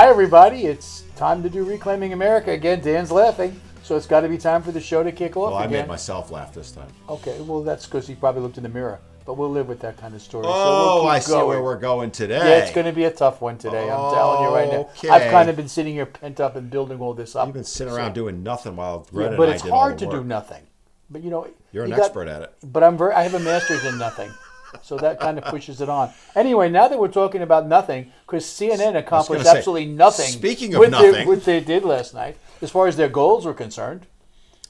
Hi, everybody. It's time to do Reclaiming America again. Dan's laughing, so it's got to be time for the show to kick off Well, again. I made myself laugh this time. Okay, well, that's because he probably looked in the mirror. But we'll live with that kind of story. Oh, so we'll I see where we're going today. Yeah, it's going to be a tough one today. I'm telling you right now. Okay. I've kind of been sitting here pent up and building all this up. You've been sitting around doing nothing while Greta and but I it's did all hard the to work. do nothing. But You're an expert at it. But I have a master's in nothing. So that kind of pushes it on. Anyway, now that we're talking about nothing, because CNN accomplished absolutely nothing. Speaking of nothing, what they did last night, as far as their goals were concerned,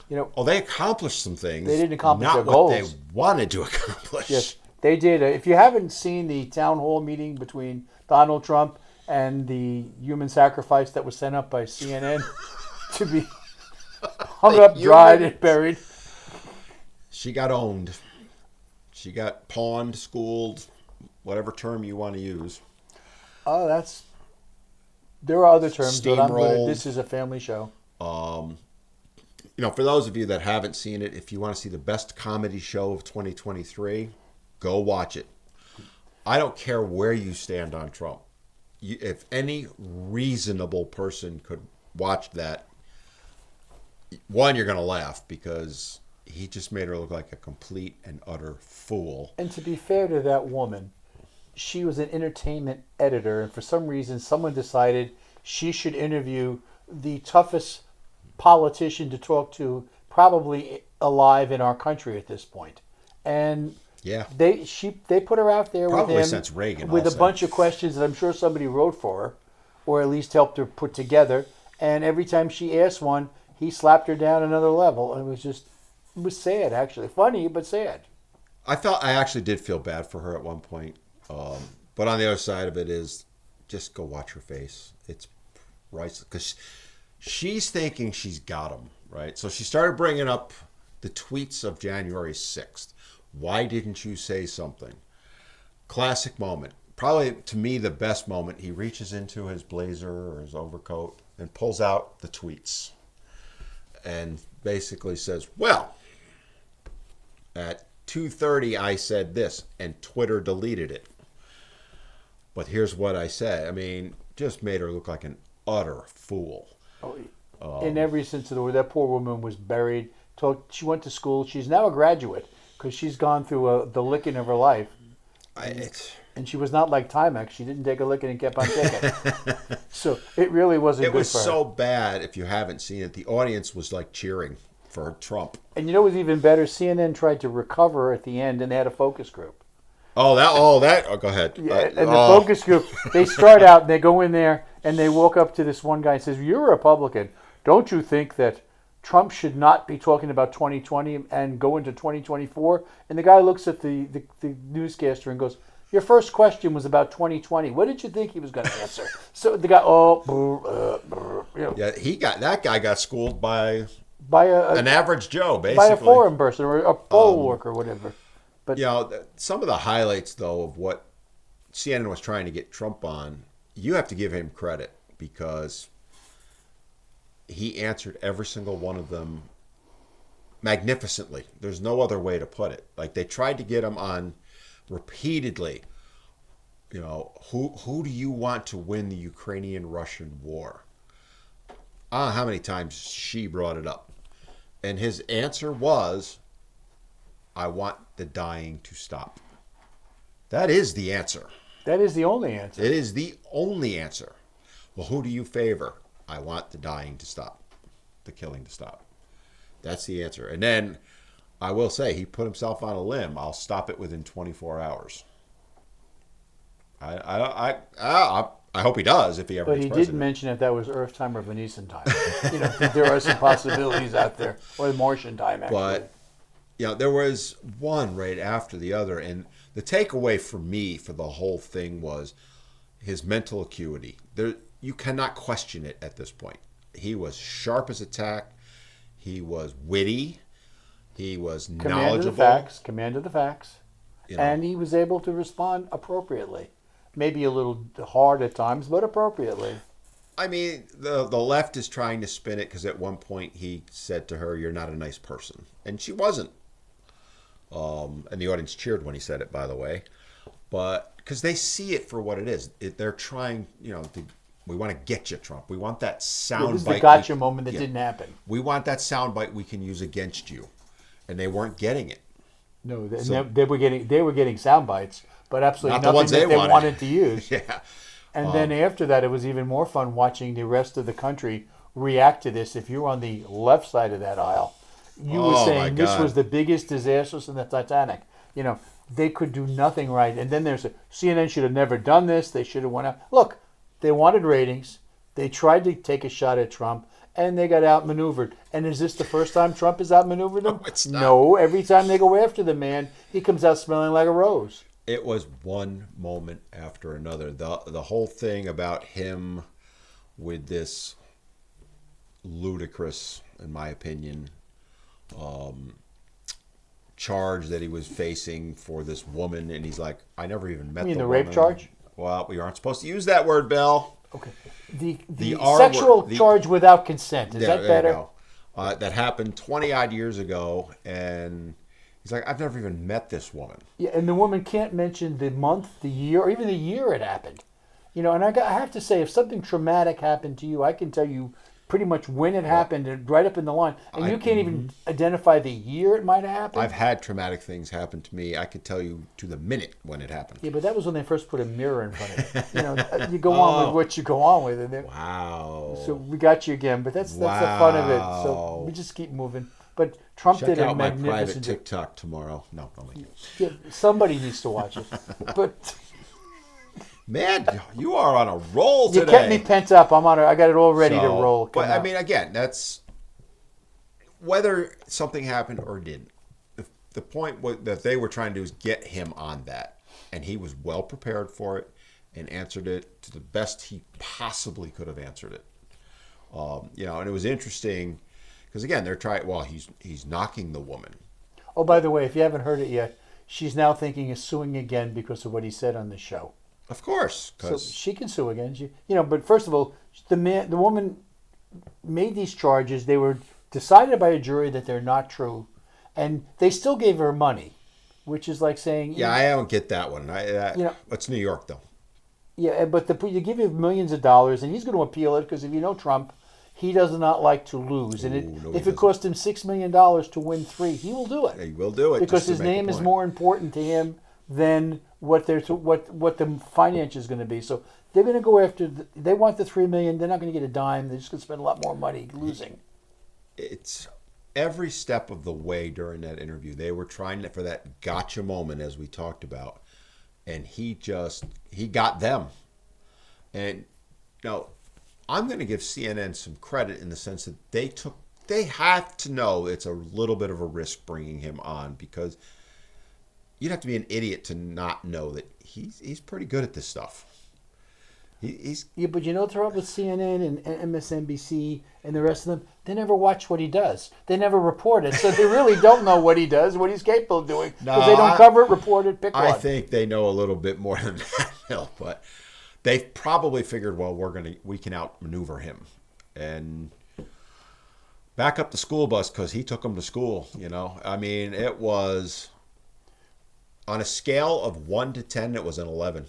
they accomplished some things. They didn't accomplish their not what goals. they wanted to accomplish. Yes, they did. If you haven't seen the town hall meeting between Donald Trump and the human sacrifice that was sent up by CNN to be hung up, dried, and buried, she got owned. She got pawned, schooled, whatever term you want to use. Oh, there are other terms, but this is a family show. For those of you that haven't seen it, if you want to see the best comedy show of 2023, go watch it. I don't care where you stand on Trump. If any reasonable person could watch that, one, you're going to laugh because he just made her look like a complete and utter fool. And to be fair to that woman, she was an entertainment editor, and for some reason someone decided she should interview the toughest politician to talk to probably alive in our country at this point. And yeah, they put her out there probably with him since Reagan with also. A bunch of questions that I'm sure somebody wrote for her, or at least helped her put together. And every time she asked one, he slapped her down another level, and it was sad, actually. Funny, but sad. I actually did feel bad for her at one point. But on the other side of it is just go watch her face. It's priceless. Because she's thinking she's got him, right? So she started bringing up the tweets of January 6th. Why didn't you say something? Classic moment. Probably, to me, the best moment. He reaches into his blazer or his overcoat and pulls out the tweets. And basically says, well, at 2:30 I said this, and Twitter deleted it. But here's what I said. I mean, just made her look like an utter fool. In every sense of the word, that poor woman was buried. She went to school. She's now a graduate because she's gone through the licking of her life. And she was not like Timex. She didn't take a licking and kept on taking. So it really wasn't good for her. It was so bad, if you haven't seen it. The audience was like cheering for Trump. And what was even better? CNN tried to recover at the end, and they had a focus group. Oh, go ahead. Yeah, and the focus group, they start out, and they go in there, and they walk up to this one guy and says, "You're a Republican. Don't you think that Trump should not be talking about 2020 and go into 2024? And the guy looks at the newscaster and goes, "Your first question was about 2020. What did you think he was going to answer?" So the guy, Yeah, that guy got schooled by an average Joe, basically. By a foreign person or a poll worker or whatever. But some of the highlights, though, of what CNN was trying to get Trump on, you have to give him credit because he answered every single one of them magnificently. There's no other way to put it. Like, they tried to get him on repeatedly. Who do you want to win the Ukrainian-Russian war? I don't know how many times she brought it up. And his answer was, I want the dying to stop. That is the answer. That is the only answer. It is the only answer. Well, who do you favor? I want the dying to stop. The killing to stop. That's the answer. And then, I will say, he put himself on a limb. I'll stop it within 24 hours. I hope he does if he ever gets president. But he did mention that was Earth time or Venetian time. There are some possibilities out there. Or Martian time, actually. But, there was one right after the other. And the takeaway for me for the whole thing was his mental acuity. You cannot question it at this point. He was sharp as a tack. He was witty. He was knowledgeable. Command of the facts. And he was able to respond appropriately. Maybe a little hard at times, but appropriately. I mean, the left is trying to spin it because at one point he said to her, "You're not a nice person." And she wasn't. And the audience cheered when he said it, by the way. But because they see it for what it is. They're trying, to We want to get you, Trump. We want that Yeah, sound this is bite. the gotcha moment that didn't happen. We want that sound bite we can use against you, and they weren't getting it. No, So- they were getting sound bites, but absolutely Not the nothing ones that they they wanted. to use. Yeah. And then after that, it was even more fun watching the rest of the country react to this. If you were on the left side of that aisle, you were Oh, my saying this God. was the biggest disaster in the Titanic. You know, they could do nothing right. And then there's CNN should have never done this. They should have went out. Look, they wanted ratings. They tried to take a shot at Trump, and they got outmaneuvered. And is this the first time Trump has outmaneuvered them? No, it's not. No, every time they go after the man, he comes out smelling like a rose. It was one moment after another. The whole thing about him with this ludicrous, in my opinion, charge that he was facing for this woman, and he's like, I never even met You mean the the rape woman." charge? Well, we aren't supposed to use that word, Bill. Okay. The R sexual word, charge without consent. Is that There better? you go. That happened 20 odd years ago, and he's like, I've never even met this woman. Yeah, and the woman can't mention the month, the year, or even the year it happened. You know, and I have to say, if something traumatic happened to you, I can tell you pretty much when it happened and right up in the line. And you can't even identify the year it might have happened. I've had traumatic things happen to me. I could tell you to the minute when it happened. Yeah, but that was when they first put a mirror in front of it. You know, you go on with what you go on with. And Wow. so we got you again, but that's the fun of it. So Wow. we just keep moving. But Trump Check did a out my private magnificent job. TikTok tomorrow. No, only. Yeah, somebody needs to watch it. But Man, you are on a roll you today. kept me pent up. I got it all ready to So, roll. But Come I on. mean, again, that's whether something happened or didn't. The point that they were trying to do is get him on that, and he was well prepared for it and answered it to the best he possibly could have answered it. You know, and it was interesting because again, they're trying. Well, he's knocking the woman. Oh, by the way, if you haven't heard it yet, she's now thinking of suing again because of what he said on the show. Of course, So because she can sue again. But first of all, the woman made these charges. They were decided by a jury that they're not true, and they still gave her money, which is like saying, yeah, I don't get that one. It's New York though. yeah, but you give him millions of dollars, and he's going to appeal it because if you know Trump, he does not like to lose, and No, he if it doesn't. cost him $6 million to win 3, he will do it. He will do it Because just to his make a name is point. more important to him than what the finance is going to be. So they're going to go after. They want the $3 million. They're not going to get a dime. They're just going to spend a lot more money losing. It's every step of the way during that interview. They were trying for that gotcha moment, as we talked about, and he got them. And now, I'm going to give CNN some credit in the sense that they have to know it's a little bit of a risk bringing him on because you'd have to be an idiot to not know that he's pretty good at this stuff. Yeah, but you know the trouble with CNN and MSNBC and the rest of them? They never watch what he does. They never report it, so they really don't know what he does, what he's capable of doing. Because they don't cover it, report it, pick I one. think they know a little bit more than that, Bill, but they probably figured, well, we can outmaneuver him and back up the school bus because he took them to school. You know, I mean, it was on a scale of 1 to 10, it was an 11.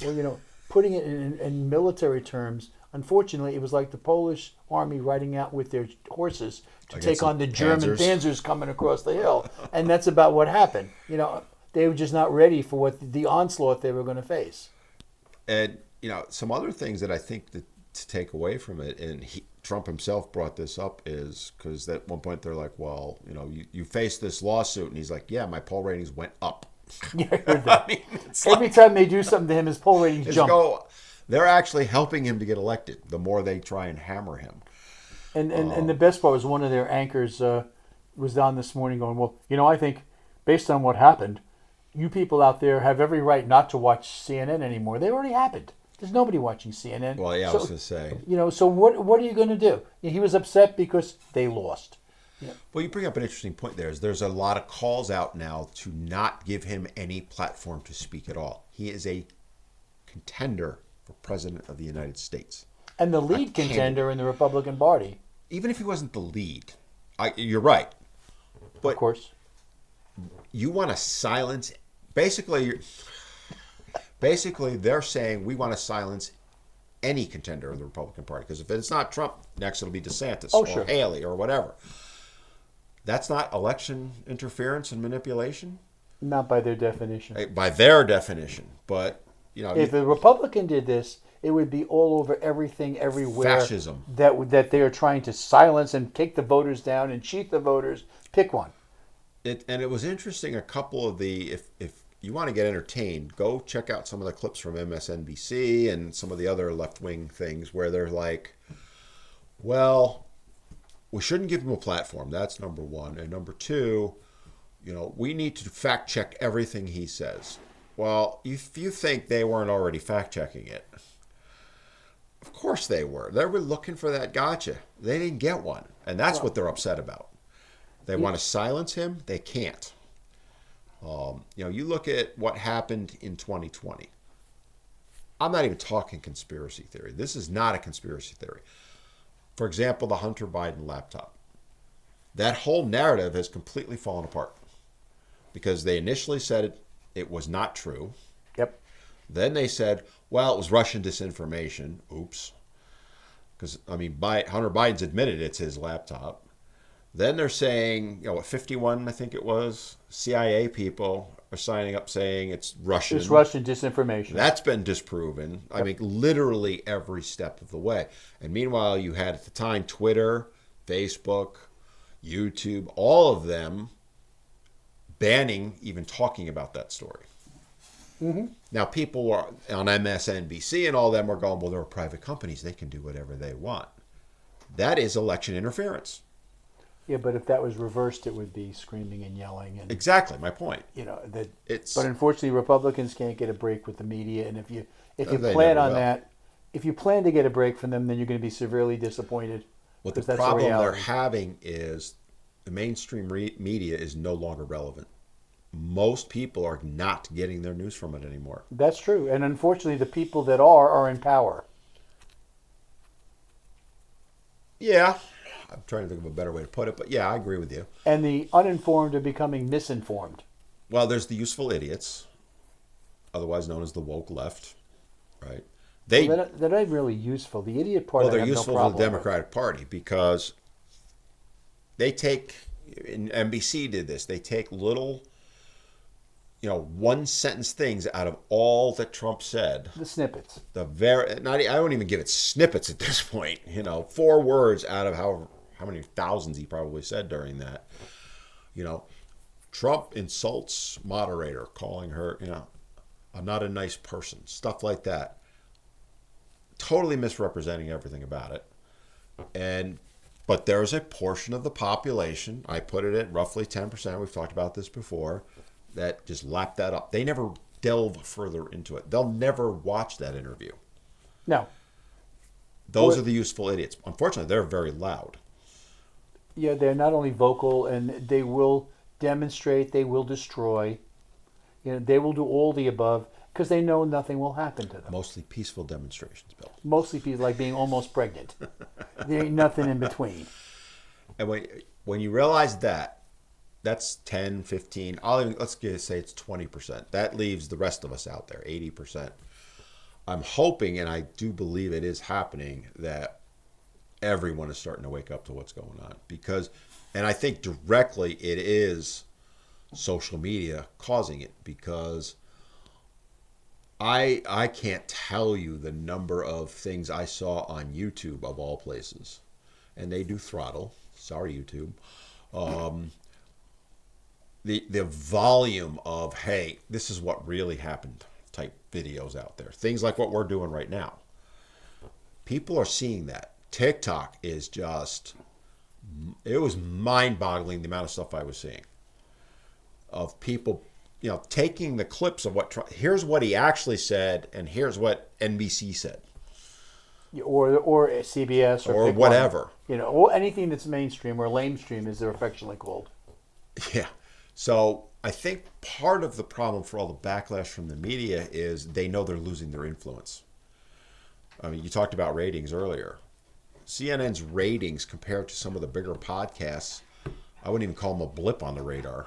Well, putting it in military terms, unfortunately, it was like the Polish army riding out with their horses to Against take on the German Panzers. panzers coming across the hill. And that's about what happened. They were just not ready for what the onslaught they were going to face. And some other things that I think that to take away from it, and Trump himself brought this up, is because at one point they're like, well, you face this lawsuit, and he's like, yeah, my poll ratings went up. Yeah, I heard that. I mean, it's Every time they do something to him, his poll ratings jump. They're actually helping him to get elected the more they try and hammer him. And the best part was one of their anchors was on this morning going, well, I think based on what happened, you people out there have every right not to watch CNN anymore. They already happened. There's nobody watching CNN. Well, yeah, I was going to say. So what are you going to do? He was upset because they lost. Yeah. Well, you bring up an interesting point there. There's a lot of calls out now to not give him any platform to speak at all. He is a contender for president of the United States. And the lead contender in the Republican Party. Even if he wasn't the lead, you're right. But of course. You want to silence. Basically, they're saying we want to silence any contender of the Republican Party. Because if it's not Trump, next it'll be DeSantis Oh, or sure. Haley or whatever. That's not election interference and manipulation Not by their definition. by their definition. But If a Republican did this, it would be all over everything, everywhere. Fascism. That they are trying to silence and take the voters down and cheat the voters. Pick one. And it was interesting. A couple of if you want to get entertained, go check out some of the clips from MSNBC and some of the other left wing things where they're like, well, we shouldn't give him a platform. That's number one. And number two, we need to fact check everything he says. Well, if you think they weren't already fact checking it, of course they were. They were looking for that gotcha. They didn't get one. And that's what they're upset about. They want to silence him. They can't. You look at what happened in 2020. I'm not even talking conspiracy theory. This is not a conspiracy theory. For example, the Hunter Biden laptop. That whole narrative has completely fallen apart because they initially said it was not true. Yep. Then they said, well, it was Russian disinformation. Oops. Because, Hunter Biden's admitted it's his laptop. Then they're saying, 51, I think it was, CIA people are signing up saying it's Russian. It's Russian disinformation. That's been disproven. Yep. Literally every step of the way. And meanwhile, you had at the time Twitter, Facebook, YouTube, all of them banning even talking about that story. Mm-hmm. Now, people are on MSNBC and all them are going, well, they're private companies. They can do whatever they want. That is election interference. Yeah, but if that was reversed, it would be screaming and yelling. And exactly my point. But unfortunately, Republicans can't get a break with the media. And if you They plan never on will. that, if you plan to get a break from them, then you're going to be severely disappointed. What the because that's problem they're reality. having is the mainstream media is no longer relevant. Most people are not getting their news from it anymore. That's true. And unfortunately, the people that are in power. Yeah. I'm trying to think of a better way to put it, but yeah, I agree with you. And the uninformed are becoming misinformed. Well, there's the useful idiots, otherwise known as the woke left, right? They're not really useful. The idiot part. they're I have useful no to problem the Democratic Party because they take, and NBC did this, they take little, one sentence things out of all that Trump said. with. The snippets. I won't even give it snippets at this point. 4 words out of how many thousands he probably said during that. Trump insults moderator, calling her, I'm not a nice person. Stuff like that. Totally misrepresenting everything about it. But there's a portion of the population, I put it at roughly 10%, we've talked about this before, that just lap that up. They never delve further into it. They'll never watch that interview. No. Those are the useful idiots. Unfortunately, they're very loud. Yeah, they're not only vocal, and they will demonstrate, they will destroy. They will do all the above because they know nothing will happen to them. Mostly peaceful demonstrations, Bill. Mostly people like being almost pregnant. There ain't nothing in between. And when you realize that, that's 10, 15, let's say it's 20%. That leaves the rest of us out there, 80%. I'm hoping, and I do believe it is happening, that everyone is starting to wake up to what's going on. And I think directly it is social media causing it, because I can't tell you the number of things I saw on YouTube, of all places. And they do throttle. Sorry, YouTube. The volume of, hey, this is what really happened type videos out there. Things like what we're doing right now. People are seeing that. TikTok is just, it was mind-boggling the amount of stuff I was seeing. Of people, taking the clips of here's what he actually said, and here's what NBC said. Or CBS or whatever. Or anything that's mainstream or lamestream, as they're affectionately called. Yeah. So I think part of the problem for all the backlash from the media is they know they're losing their influence. You talked about ratings earlier. CNN's ratings compared to some of the bigger podcasts, I wouldn't even call them a blip on the radar.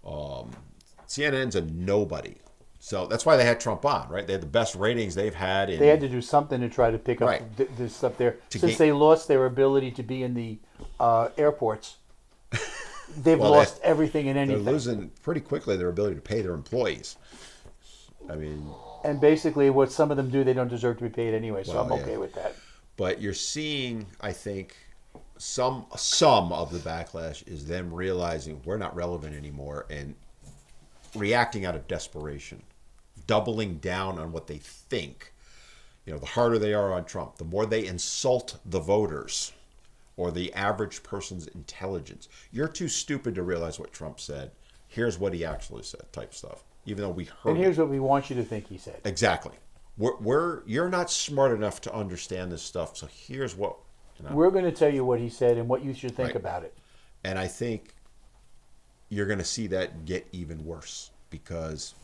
CNN's a nobody. So that's why they had Trump on, right? They had the best ratings they've had in. They had to do something to try to pick up Right. this stuff there. To Since gain- they lost their ability to be in the airports, they've Well, lost everything and They're anything. losing pretty quickly their ability to pay their employees. I mean, And basically, what some of them do, they don't deserve to be paid anyway. So Well, I'm okay yeah. with that. but you're seeing, I think, some of the backlash is them realizing we're not relevant anymore and reacting out of desperation, doubling down on what they think. The harder they are on Trump, the more they insult the voters or the average person's intelligence. You're too stupid to realize what Trump said. Here's what he actually said, type stuff. Even though we heard And here's it. what we want you to think he said. Exactly. You're not smart enough to understand this stuff. So here's what. We're going to tell you what he said and what you should think Right. about it. And I think you're going to see that get even worse because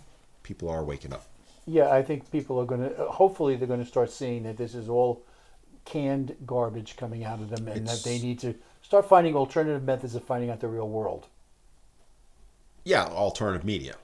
people are waking up. Yeah, I think people are going to, hopefully they're going to start seeing that this is all canned garbage coming out of them and that they need to start finding alternative methods of finding out the real world. Yeah, alternative media.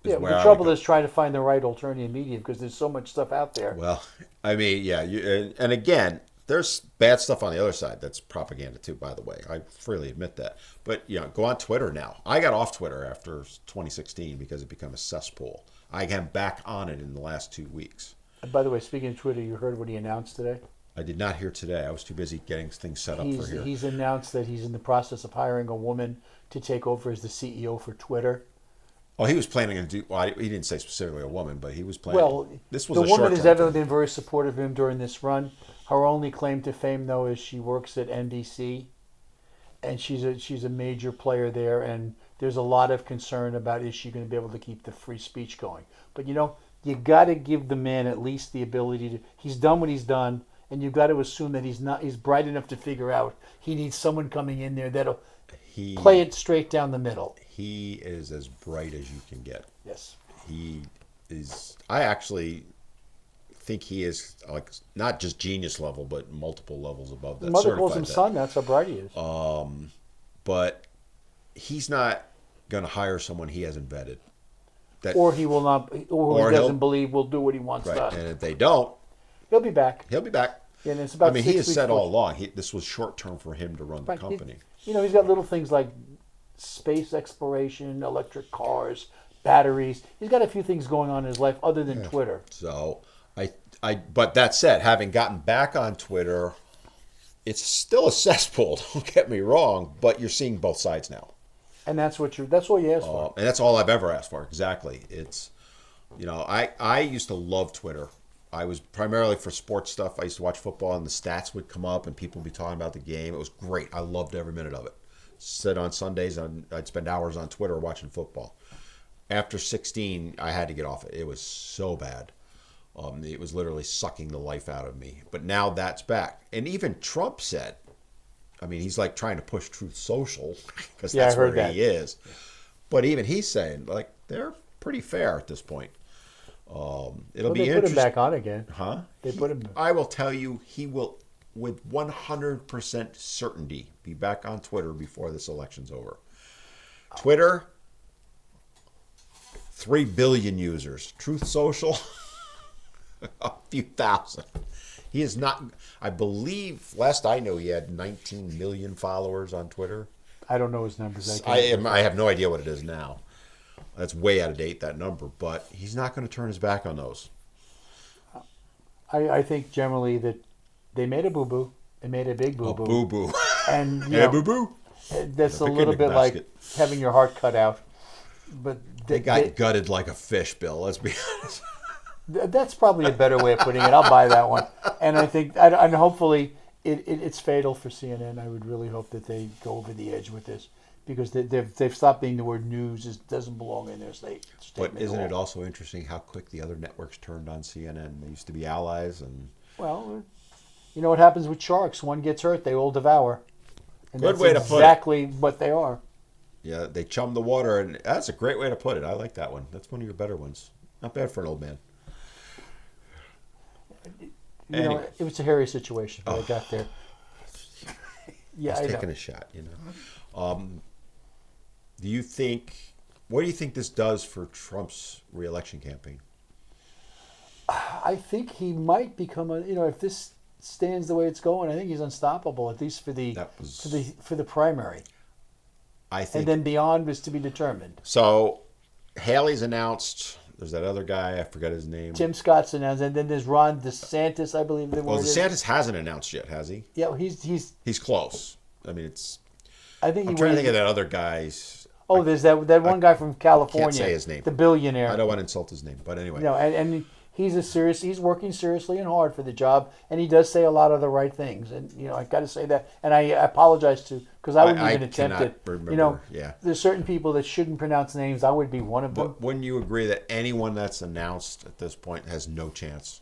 Yeah, the trouble is trying to find the right alternative media because there's so much stuff out there. Well, I mean, yeah, and again, there's bad stuff on the other side. That's propaganda too, by the way. I freely admit that. But go on Twitter now. I got off Twitter after 2016 because it became a cesspool. I got back on it in the last 2 weeks. And by the way, speaking of Twitter, you heard what he announced today? I did not hear today. I was too busy getting things set up for here. He's announced that he's in the process of hiring a woman to take over as the CEO for Twitter. Oh, he was planning to do. Well, he didn't say specifically a woman, but he was planning. Well, this was the a woman has short-term evidently thing. been very supportive of him during this run. Her only claim to fame, though, is she works at NBC, and she's a major player there. And there's a lot of concern about is she going to be able to keep the free speech going. But you got to give the man at least the ability to. He's done what he's done, and you've got to assume that he's bright enough to figure out he needs someone coming in there that'll play it straight down the middle. He is as bright as you can get. Yes. He is. I actually think he is like not just genius level, but multiple levels above that. Mother calls him certified son. That's how bright he is. But he's not going to hire someone he hasn't vetted. That, Or he will not, or he he'll- doesn't believe will do what he wants right, done. and if they don't, He'll be back. he'll be back. And it's about I mean, 6 he has weeks said all before- along this was short term for him to run the Right. company. He's got little things like space exploration, electric cars, batteries. He's got a few things going on in his life other than Twitter. So but that said, having gotten back on Twitter, it's still a cesspool. Don't get me wrong, but you're seeing both sides now, And that's all you asked for. and that's all I've ever asked for. Exactly. It's I used to love Twitter. I was primarily for sports stuff. I used to watch football, and the stats would come up, and people would be talking about the game. It was great. I loved every minute of it. Sit on Sundays, I'd spend hours on Twitter watching football. After 16, I had to get off it. It was so bad. It was literally sucking the life out of me. But now that's back. And even Trump said, I mean, he's like trying to push Truth Social because Yeah, I that's heard where that. he is. But even he's saying, like, they're pretty fair at this point. It'll Well, be they put him interesting. back on again. Huh? They put him. I will tell you, he will, with 100% certainty, be back on Twitter before this election's over. Twitter, 3 billion users. Truth Social, a few thousand. He is not, I believe, last I know, he had 19 million followers on Twitter. I don't know his numbers. I have no idea what it is now. That's way out of date, that number. But he's not going to turn his back on those. I think generally that they made a boo-boo. They made a big boo-boo. Boo-boo. And, Yeah, boo-boo. that's a The little picnic bit like basket. having your heart cut out. But They got gutted like a fish, Bill. Let's be honest. that's probably a better way of putting it. I'll buy that one. And I think, and hopefully it's fatal for CNN. I would really hope that they go over the edge with this because they've stopped being the word news. It doesn't belong in their statement. But isn't it also interesting how quick the other networks turned on CNN? They used to be allies, and Well, you know what happens with sharks? One gets hurt, they all devour. And Good that's way to put it. exactly what they are. yeah, they chum the water, and that's a great way to put it. I like that one. That's one of your better ones. Not bad for an old man. You know, Anyway. it was a hairy situation, but I got there. Yeah, He's I know. taking a shot, Do you think What do you think this does for Trump's reelection campaign? I think he might become if this stands the way it's going, I think he's unstoppable, at least for the for the primary. I think, and then beyond is to be determined. So, Haley's announced. There's that other guy. I forgot his name. Tim Scott's announced, and then there's Ron DeSantis, I believe. DeSantis hasn't announced yet, has he? Yeah, he's close. I mean, it's. I think I'm trying to think of that other guy's. Oh, there's that one guy from California. Can't say his name. The billionaire. I don't want to insult his name, but anyway. And he's working seriously and hard for the job, and he does say a lot of the right things. And I got to say that, and I apologize because I wouldn't even attempt it. Remember, there's certain people that shouldn't pronounce names. I would be one of them. But wouldn't you agree that anyone that's announced at this point has no chance?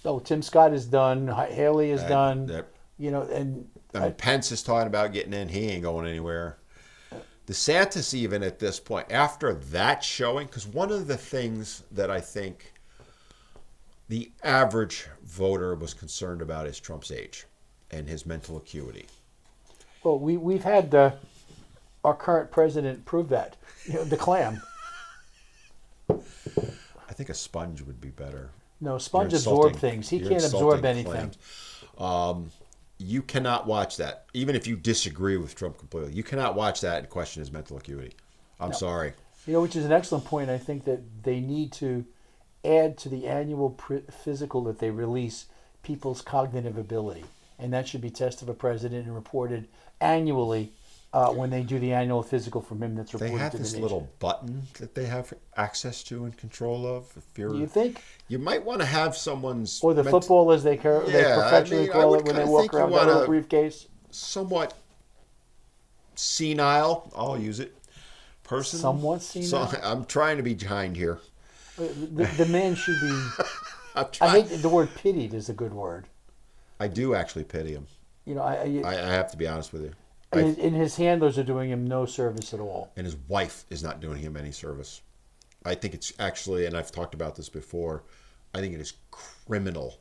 Oh, Tim Scott is done. Haley is done. And Pence is talking about getting in. He ain't going anywhere. DeSantis, even at this point, after that showing, because one of the things that I think the average voter was concerned about is Trump's age and his mental acuity. Well, we've had our current president prove that. The clam. I think a sponge would be better. No, sponge absorbs things. He can't absorb anything. You cannot watch that, even if you disagree with Trump completely. You cannot watch that and question his mental acuity. I'm sorry. Which is an excellent point. I think that they need to add to the annual physical that they release people's cognitive ability. And that should be tested of a president and reported annually when they do the annual physical from him that's reported to the nation. They have this little button that they have access to and control of. You think? You might want to have someone's... Or the football, as they professionally call it, when they walk around with a little briefcase. Somewhat senile, I'll use it, person. Somewhat senile? I'm trying to be kind here. The man should be... I hate the word pitied is a good word. I do actually pity him. I have to be honest with you. And his handlers are doing him no service at all. And his wife is not doing him any service. I think it's actually, and I've talked about this before, I think it is criminal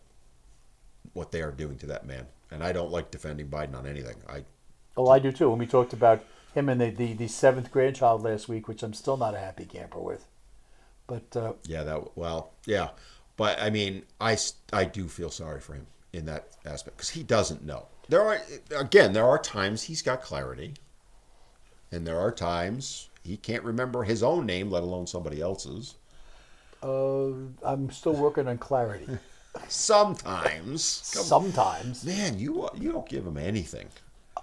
what they are doing to that man. And I don't like defending Biden on anything. I do too. When we talked about him and the seventh grandchild last week, which I'm still not a happy camper with. But But I mean, I do feel sorry for him in that aspect because he doesn't know. There are times he's got clarity, and there are times he can't remember his own name, let alone somebody else's. I'm still working on clarity. Sometimes. Man, you don't give him anything.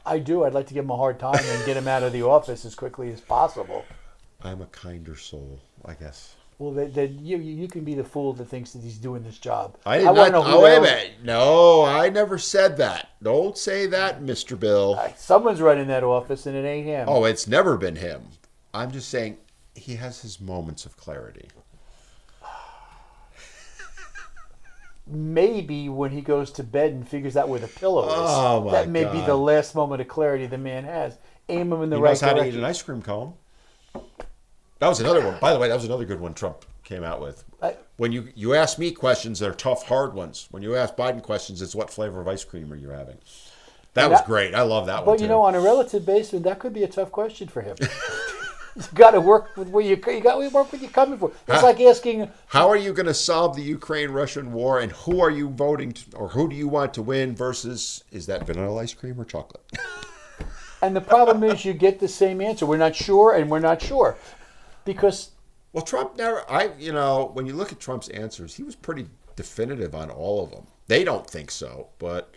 I do. I'd like to give him a hard time and get him out of the office as quickly as possible. I'm a kinder soul, I guess. Well, you can be the fool that thinks that he's doing this job. Wait a minute. No, I never said that. Don't say that, Mr. Bill. Someone's running that office, and it ain't him. Oh, it's never been him. I'm just saying he has his moments of clarity. Maybe when he goes to bed and figures out where the pillow is. That may be the last moment of clarity the man has. Aim him in the right direction. He knows how to eat an ice cream cone. That was another one. By the way, that was another good one Trump came out with. When you ask me questions, they're tough, hard ones. When you ask Biden questions, it's what flavor of ice cream are you having? That was great. I love that one, too. But, on a relative basis, that could be a tough question for him. You got to work with where you got to work with you coming for. It's like asking, how are you going to solve the Ukraine-Russian war, and who are you voting or who do you want to win versus is that vanilla ice cream or chocolate? And the problem is you get the same answer. We're not sure, and we're not sure. Because Trump never. When you look at Trump's answers, he was pretty definitive on all of them. They don't think so, but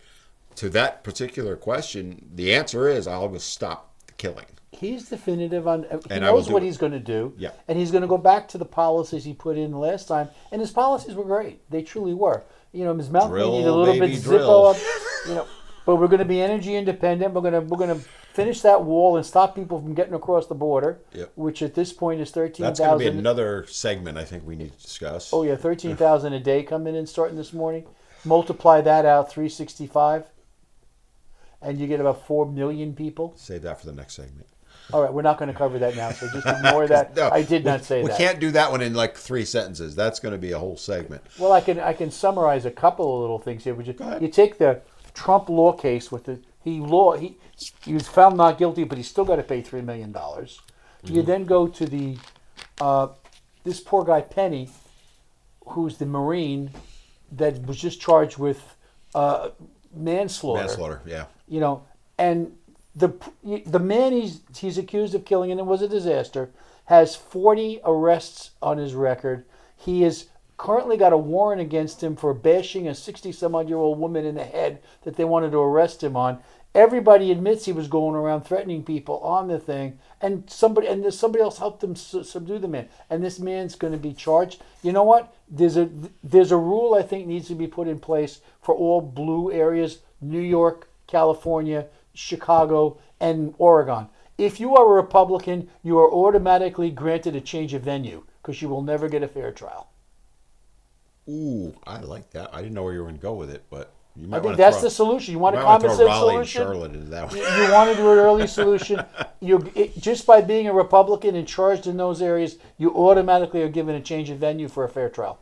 to that particular question, the answer is I'll just stop the killing. He's definitive on. He knows what he's going to do, yeah. And he's going to go back to the policies he put in last time, and his policies were great. They truly were. His mouth may need a little bit zippo up. But we're going to be energy independent. We're going to finish that wall and stop people from getting across the border, which at this point is 13,000. That's going to be another segment I think we need to discuss. Oh, yeah, 13,000 a day coming in starting this morning. Multiply that out, 365, and you get about 4 million people. Save that for the next segment. All right, we're not going to cover that now, so just ignore that. No, I did not say that. We can't do that one in like 3 sentences. That's going to be a whole segment. Well, I can summarize a couple of little things here. You take the Trump law case with he was found not guilty, but he's still got to pay $3 million. You then go to the this poor guy Penny, who's the Marine that was just charged with manslaughter. Manslaughter, yeah. You know, and the man he's accused of killing, and it was a disaster, has 40 arrests on his record. He has currently got a warrant against him for bashing a 60-some-odd-year-old woman in the head that they wanted to arrest him on. Everybody admits he was going around threatening people on the thing, and somebody else helped him subdue the man. And this man's going to be charged. You know what? There's a rule I think needs to be put in place for all blue areas: New York, California, Chicago, and Oregon. If you are a Republican, you are automatically granted a change of venue because you will never get a fair trial. Ooh, I like that. I didn't know where you were going to go with it, but you might I think want that's to the solution. You want a throw common sense Raleigh and solution? Charlotte into that one. You want to do an early solution. Just by being a Republican and charged in those areas, you automatically are given a change of venue for a fair trial.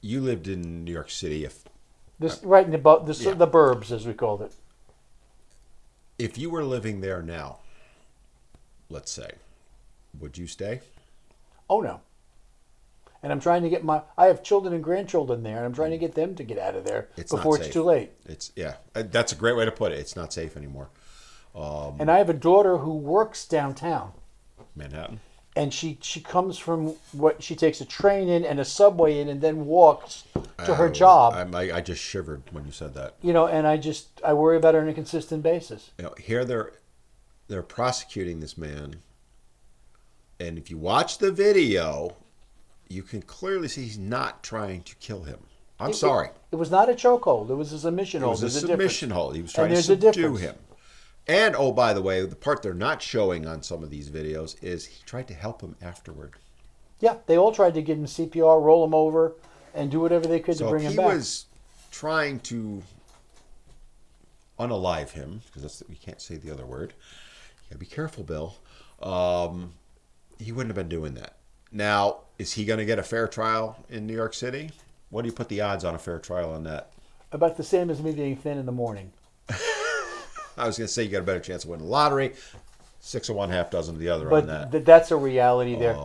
You lived in New York City. Right in the burbs, as we called it. If you were living there now, let's say, would you stay? Oh no. And I'm trying to get I have children and grandchildren there, and I'm trying to get them to get out of there before it's too late. That's a great way to put it. It's not safe anymore. And I have a daughter who works downtown, Manhattan. And she comes from she takes a train in and a subway in, and then walks to her job. I just shivered when you said that. You know, and I worry about her on a consistent basis. You know, here they're prosecuting this man, and if you watch the video, you can clearly see he's not trying to kill him. I'm sorry. It was not a chokehold. It was a submission hold. It was a submission hold. He was trying to subdue him. And, oh, by the way, the part they're not showing on some of these videos is he tried to help him afterward. Yeah, they all tried to give him CPR, roll him over, and do whatever they could to bring him back. So he was trying to unalive him, because we can't say the other word. You gotta be careful, Bill. He wouldn't have been doing that. Now, is he going to get a fair trial in New York City? What do you put the odds on a fair trial on that? About the same as me being thin in the morning. I was going to say you got a better chance of winning the lottery. 6 of one, half dozen of the other on that. But that's a reality there.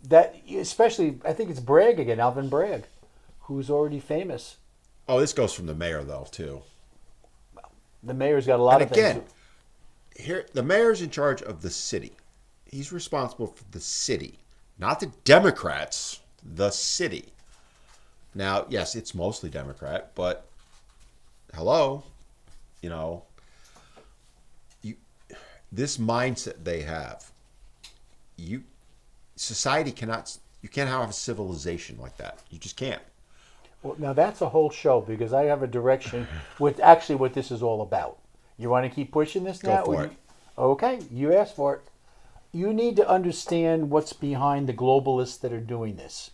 That especially, I think it's Bragg again, Alvin Bragg, who's already famous. Oh, this goes from the mayor, though, too. Well, the mayor's got a lot of things. And again, here the mayor's in charge of the city. He's responsible for the city. Not the Democrats, the city. Now, yes, it's mostly Democrat, but hello, you know, this mindset they have, society cannot, you can't have a civilization like that. You just can't. Well, now that's a whole show because I have a direction with actually what this is all about. You want to keep pushing this now? Go for it. Okay, you asked for it. You need to understand what's behind the globalists that are doing this.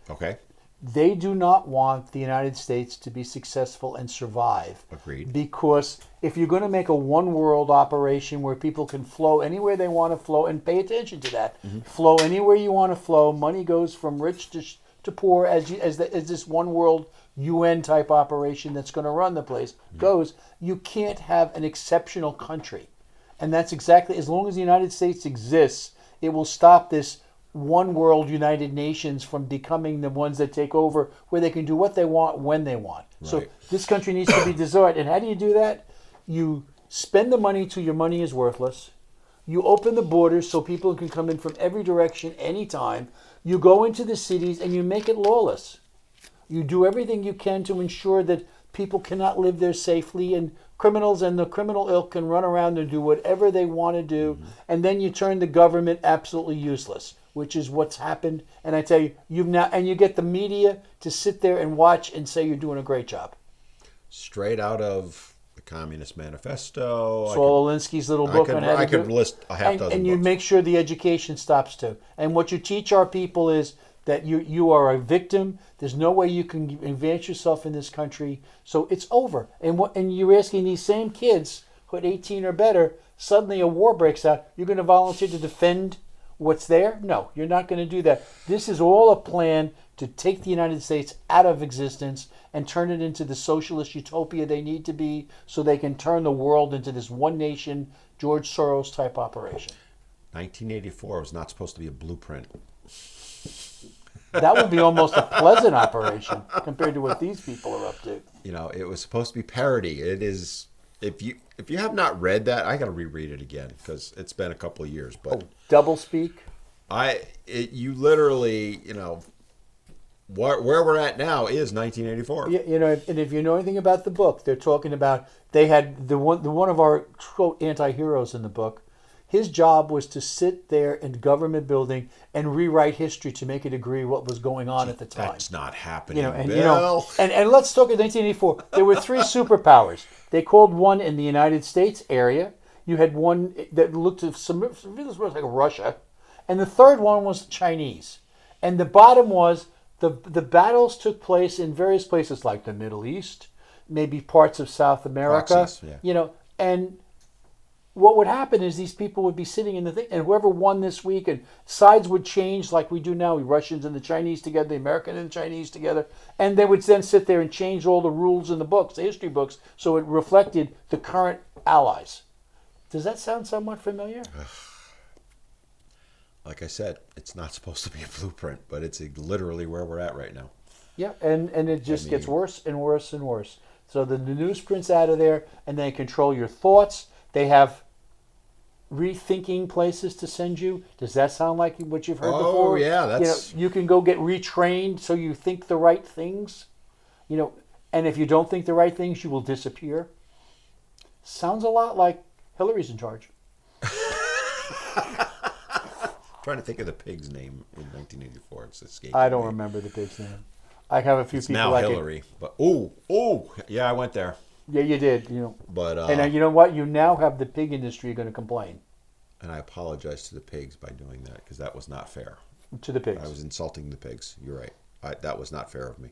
Okay. They do not want the United States to be successful and survive. Agreed. Because if you're going to make a one world operation where people can flow anywhere they want to flow, and pay attention to that, flow anywhere you want to flow, money goes from rich to poor as this one world UN type operation that's going to run the place goes, you can't have an exceptional country. And that's exactly, as long as the United States exists, it will stop this one world United Nations from becoming the ones that take over where they can do what they want when they want. Right. So this country needs to be designed. And how do you do that? You spend the money till your money is worthless. You open the borders so people can come in from every direction anytime. You go into the cities and you make it lawless. You do everything you can to ensure that people cannot live there safely, and criminals and the criminal ilk can run around and do whatever they want to do. And then you turn the government absolutely useless, which is what's happened. And I tell you, you get the media to sit there and watch and say you're doing a great job. Straight out of the Communist Manifesto. Saul Alinsky's little book on how to I could list a half dozen and you books. make sure the education stops too. And what you teach our people is that you are a victim. There's no way you can advance yourself in this country. So it's over. And you're asking these same kids who are 18 or better, suddenly a war breaks out. You're going to volunteer to defend what's there? No, you're not going to do that. This is all a plan to take the United States out of existence and turn it into the socialist utopia they need to be so they can turn the world into this one nation, George Soros type operation. 1984 was not supposed to be a blueprint. That would be almost a pleasant operation compared to what these people are up to. You know, it was supposed to be parody. It is. If you have not read that, I got to reread it again because it's been a couple of years. But Double speak. You literally, you know, where we're at now is 1984. You know, and if you know anything about the book, they're talking about they had the one of our quote anti-heroes in the book. His job was to sit there in government building and rewrite history to make it agree what was going on at the time. That's not happening, You know, and Bill. and let's talk at 1984. There were three superpowers. They called one in the United States area. You had one that looked like Russia, and the third one was Chinese. And the bottom was the battles took place in various places like the Middle East, maybe parts of South America. Proxies, yeah. You know, and what would happen is these people would be sitting in the thing, and whoever won this week, and sides would change like we do now, the Russians and the Chinese together, the American and the Chinese together, and they would then sit there and change all the rules in the books, the history books, so it reflected the current allies. Does that sound somewhat familiar? Like I said, it's not supposed to be a blueprint, but it's literally where we're at right now. Yeah, and it just gets worse and worse and worse. So the newsprint's out of there, and they control your thoughts. They have rethinking places to send you. Does that sound like what you've heard before? Oh, yeah. That's... You know, you can go get retrained so you think the right things. You know, and if you don't think the right things, you will disappear. Sounds a lot like Hillary's in charge. Trying to think of the pig's name in 1984. It's escaping I don't me. remember the pig's name. I have a few It's people now like Hillary, it. but yeah, I went there. Yeah, you did. You know, But and you know what? You now have the pig industry going to complain and I apologize to the pigs by doing that because that was not fair. to the pigs. I was insulting the pigs. You're right. That was not fair of me.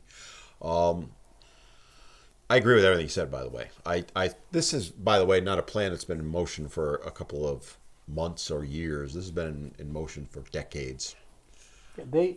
I agree with everything you said, by the way. This is, by the way, not a plan that's been in motion for a couple of months or years. This has been in motion for decades.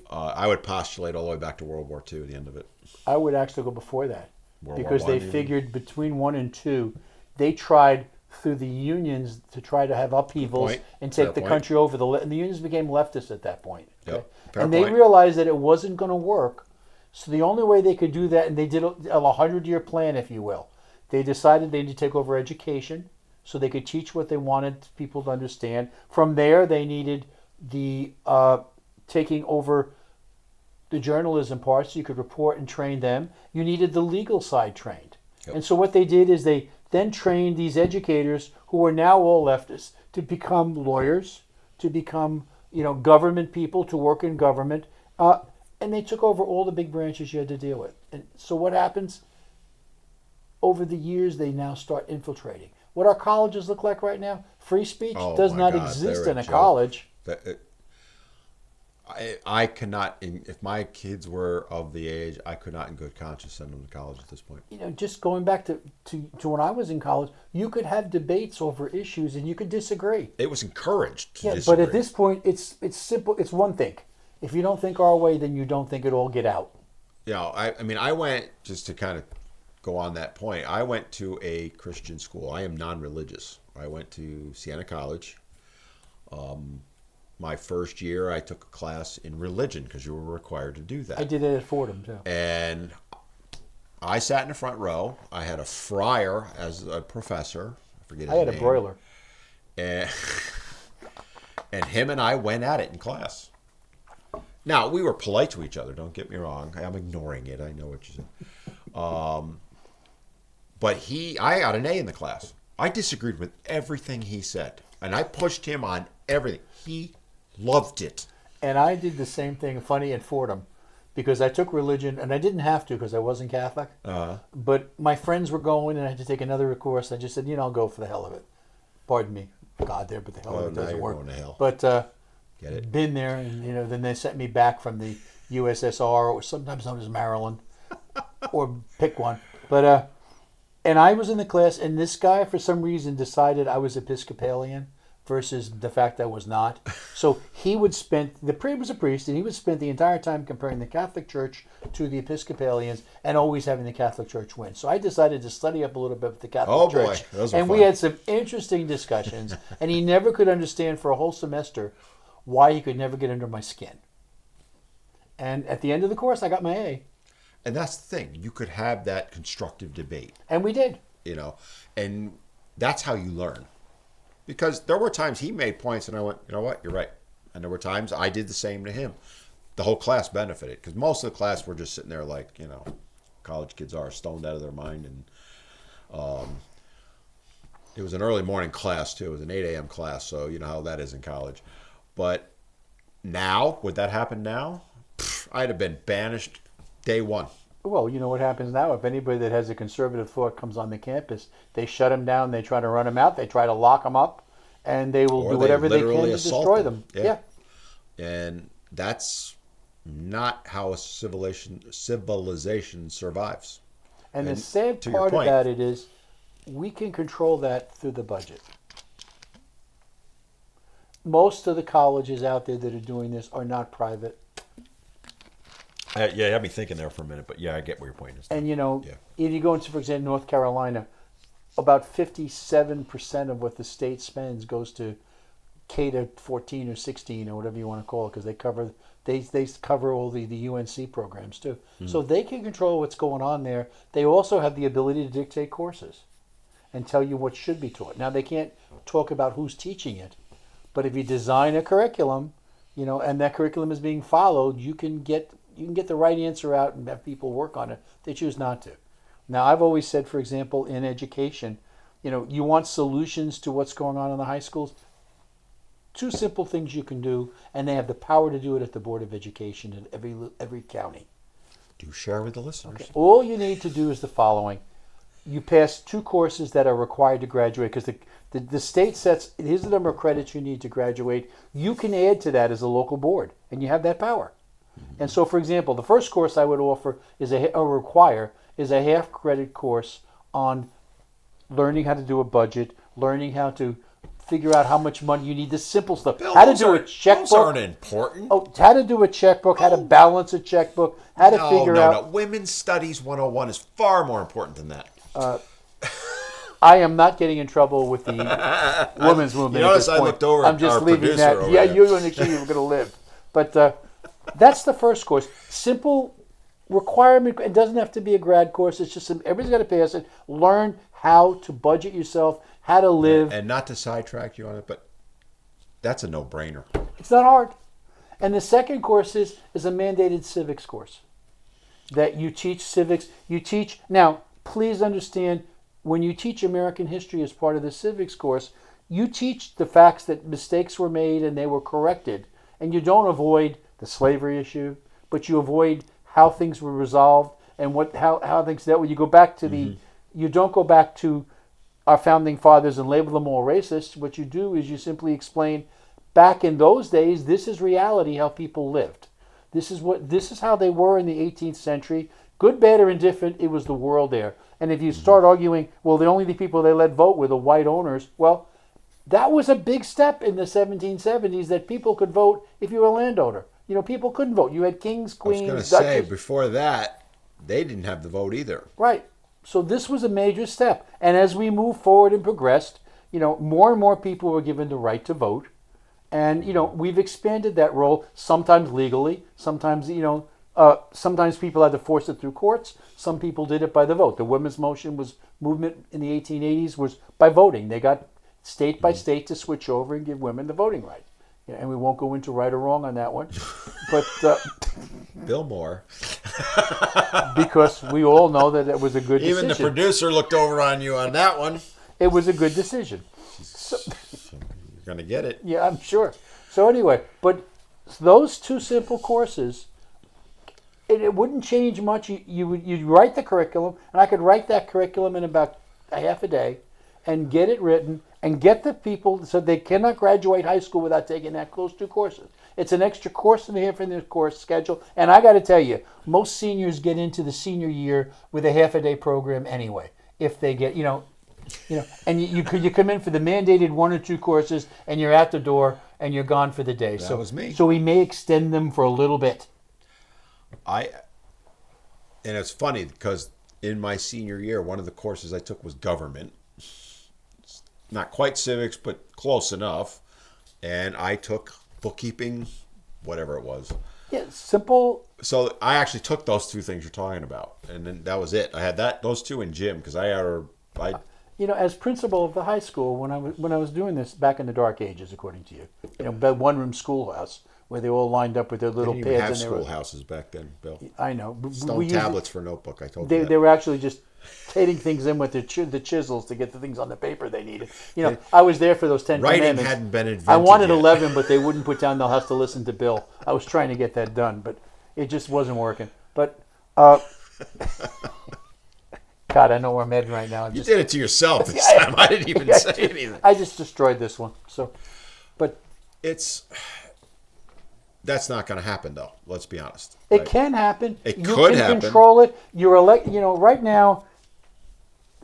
I would postulate all the way back to World War II, the end of it. I would actually go before that. Because War I, they figured between 1 and 2, they tried through the unions to try to have upheavals and take the country over. And the unions became leftists at that point. Okay? Yep. And they realized that it wasn't going to work. So the only way they could do that, and they did a 100-year plan, if you will. They decided they needed to take over education so they could teach what they wanted people to understand. From there, they needed the taking over the journalism part so you could report and train them. You needed the legal side trained. Yep. And so what they did is they then trained these educators who are now all leftists to become lawyers, to become government people, to work in government. And they took over all the big branches you had to deal with. And so what happens? Over the years, they now start infiltrating. What our colleges look like right now, free speech does not exist in a college. I cannot, if my kids were of the age, I could not in good conscience send them to college at this point. Just going back to when I was in college, you could have debates over issues and you could disagree. It was encouraged to disagree. But at this point, it's simple. It's one thing. If you don't think our way, then you don't think it'll all get out. Yeah, I mean, I went, just to kind of go on that point, I went to a Christian school. I am non-religious. I went to Siena College. My first year, I took a class in religion because you were required to do that. I did it at Fordham, too. And I sat in the front row. I had a friar as a professor. I forget his name. I had a broiler. And him and I went at it in class. Now, we were polite to each other, don't get me wrong. I'm ignoring it. I know what you said. But I got an A in the class. I disagreed with everything he said. And I pushed him on everything. He loved it. And I did the same thing, funny, at Fordham. Because I took religion, and I didn't have to because I wasn't Catholic. But my friends were going, and I had to take another course. I just said, I'll go for the hell of it. Pardon me, God there, but the hell of it doesn't work. Going to hell. But get it? Been there, and then they sent me back from the USSR, or sometimes known as Maryland, or pick one. But and I was in the class, and this guy for some reason decided I was Episcopalian, versus the fact that I was not. So he would spend, the priest was a priest, and he would spend the entire time comparing the Catholic Church to the Episcopalians and always having the Catholic Church win. So I decided to study up a little bit with the Catholic Church. Those are and fun. we had some interesting discussions, and he never could understand for a whole semester why he could never get under my skin. And at the end of the course, I got my A. And that's the thing. You could have that constructive debate. And we did. And that's how you learn. Because there were times he made points and I went, you know what, you're right. And there were times I did the same to him. The whole class benefited because most of the class were just sitting there like, college kids are stoned out of their mind. And it was an early morning class too. It was an 8 a.m. class. So you know how that is in college. But now, would that happen now? I'd have been banished day one. Well, you know what happens now? If anybody that has a conservative thought comes on the campus, they shut them down, they try to run them out, they try to lock them up, and they will do whatever they can to destroy them. Yeah. And that's not how a civilization survives. And the sad part about it is we can control that through the budget. Most of the colleges out there that are doing this are not private. You had me thinking there for a minute, but yeah, I get where your point is. And if you go into, for example, North Carolina, about 57% of what the state spends goes to K to 14 or 16 or whatever you want to call it, because they cover all the UNC programs too. Mm-hmm. So they can control what's going on there. They also have the ability to dictate courses and tell you what should be taught. Now they can't talk about who's teaching it, but if you design a curriculum, and that curriculum is being followed, you can get the right answer out and have people work on it. They choose not to. Now, I've always said, for example, in education, you want solutions to what's going on in the high schools. 2 simple things you can do, and they have the power to do it at the Board of Education in every county. Do share with the listeners. Okay. All you need to do is the following. You pass 2 courses that are required to graduate, because the state sets, here's the number of credits you need to graduate. You can add to that as a local board, and you have that power. And so, for example, the first course I would offer is a half credit course on learning how to do a budget, learning how to figure out how much money you need, the simple stuff. Bill, how to do a checkbook. Those aren't important. Oh, how to do a checkbook, how to balance a checkbook, how to figure out. No. Women's Studies 101 is far more important than that. I am not getting in trouble with the women's movement. You notice I looked over I'm just our leaving that. over Yeah, there. you want to see you were going to live. But that's the first course. Simple requirement. It doesn't have to be a grad course. It's just everybody's got to pass it. Learn how to budget yourself, how to live. And not to sidetrack you on it, but that's a no-brainer. It's not hard. And the second course is a mandated civics course that you teach civics. Now, please understand, when you teach American history as part of the civics course, you teach the facts that mistakes were made and they were corrected. And you don't avoid the slavery issue, but you avoid how things were resolved and how things dealt with. You go back to you don't go back to our founding fathers and label them all racist. What you do is you simply explain, back in those days, this is reality, how people lived. This is how they were in the 18th century. Good, bad, or indifferent, it was the world there. And if you start arguing, well, the only people they let vote were the white owners, well, that was a big step in the 1770s, that people could vote if you were a landowner. People couldn't vote. You had kings, queens, I was going to say, duchess. before that, they didn't have the vote either. Right. So this was a major step. And as we moved forward and progressed, more and more people were given the right to vote. And, we've expanded that role, sometimes legally, sometimes, sometimes people had to force it through courts. Some people did it by the vote. The women's movement in the 1880s was by voting. They got state by state to switch over and give women the voting right. Yeah, and we won't go into right or wrong on that one. But Bill Moore. Because we all know that it was a good decision. Even the producer looked over on you on that one. It was a good decision. So, you're going to get it. Yeah, I'm sure. So anyway, but those 2 simple courses, it wouldn't change much. You'd write the curriculum, and I could write that curriculum in about a half a day and get it written and get the people so they cannot graduate high school without taking those 2 courses. It's an extra course and a half in the course schedule. And I got to tell you, most seniors get into the senior year with a half a day program anyway. If they get, And you come in for the mandated 1 or 2 courses, and you're at the door, and you're gone for the day. That was me. So we may extend them for a little bit. And it's funny because in my senior year, one of the courses I took was government. Not quite civics, but close enough. And I took bookkeeping, whatever it was. Yeah, simple. So I actually took those 2 things you're talking about, and then that was it. I had those 2 in gym because As principal of the high school, when I was doing this back in the dark ages, according to you, that 1-room schoolhouse where they all lined up with their little didn't even have pads. schoolhouses back then, Bill. I know. Stone tablets for notebook. I told you that. They were actually just hitting things in with the chisels to get the things on the paper they needed. I was there for those 10 Writing commandments. hadn't been invented I wanted yet. 11, but they wouldn't put down they'll have to listen to Bill. I was trying to get that done, but it just wasn't working. But, God, I know where I'm heading right now. You did it to yourself this time. I didn't even say anything. I just destroyed this one. So, but that's not going to happen, though. Let's be honest. it Right? can happen. It You could can happen. control it. You're right now.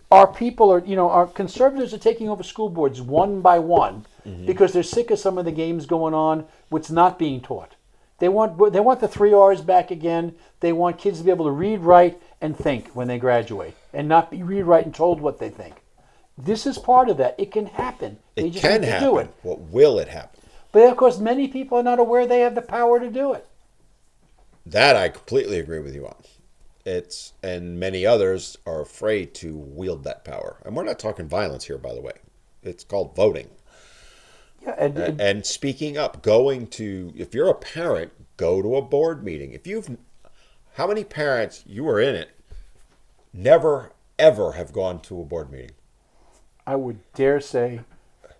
Our people are, our conservatives are taking over school boards one by one because they're sick of some of the games going on. What's not being taught. They want the 3 R's back again. They want kids to be able to read, write, and think when they graduate, and not be read, write, and told what they think. This is part of that. It can happen. They It just can need to happen. do it. What will it happen? But of course, many people are not aware they have the power to do it. That I completely agree with you on. And many others are afraid to wield that power. And we're not talking violence here, by the way. It's called voting. Yeah, And speaking up, if you're a parent, go to a board meeting. How many parents, you were in it, never, ever have gone to a board meeting? I would dare say,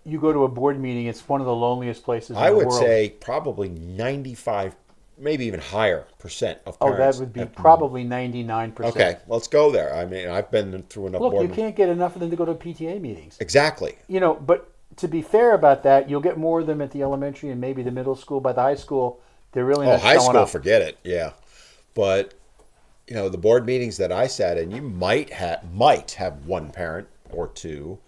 you go to a board meeting, it's one of the loneliest places in I the would world. say probably 95, maybe even higher % of Oh, parents. that would be probably 99%. Okay, let's go there. I mean, I've been through enough Look, board you meetings. can't get enough of them to go to PTA meetings. Exactly. But to be fair about that, you'll get more of them at the elementary and maybe the middle school. By the high school, they're really not High showing school, up. forget it. Yeah. But, the board meetings that I sat in, you might have 1 parent or 2.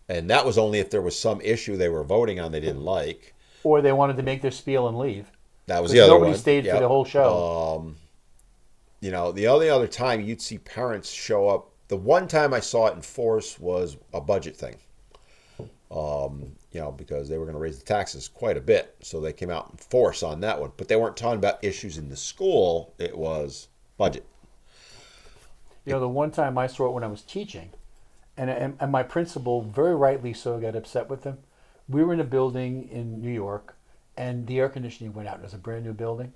And that was only if there was some issue they were voting on they didn't like. Or they wanted to make their spiel and leave. That was the other one. Nobody stayed for the whole show. The only other time you'd see parents show up, the one time I saw it in force was a budget thing. Because they were going to raise the taxes quite a bit. So they came out in force on that one. But they weren't talking about issues in the school. It was budget. The one time I saw it when I was teaching, and my principal, very rightly so, got upset with them. We were in a building in New York, and the air conditioning went out. It was a brand new building.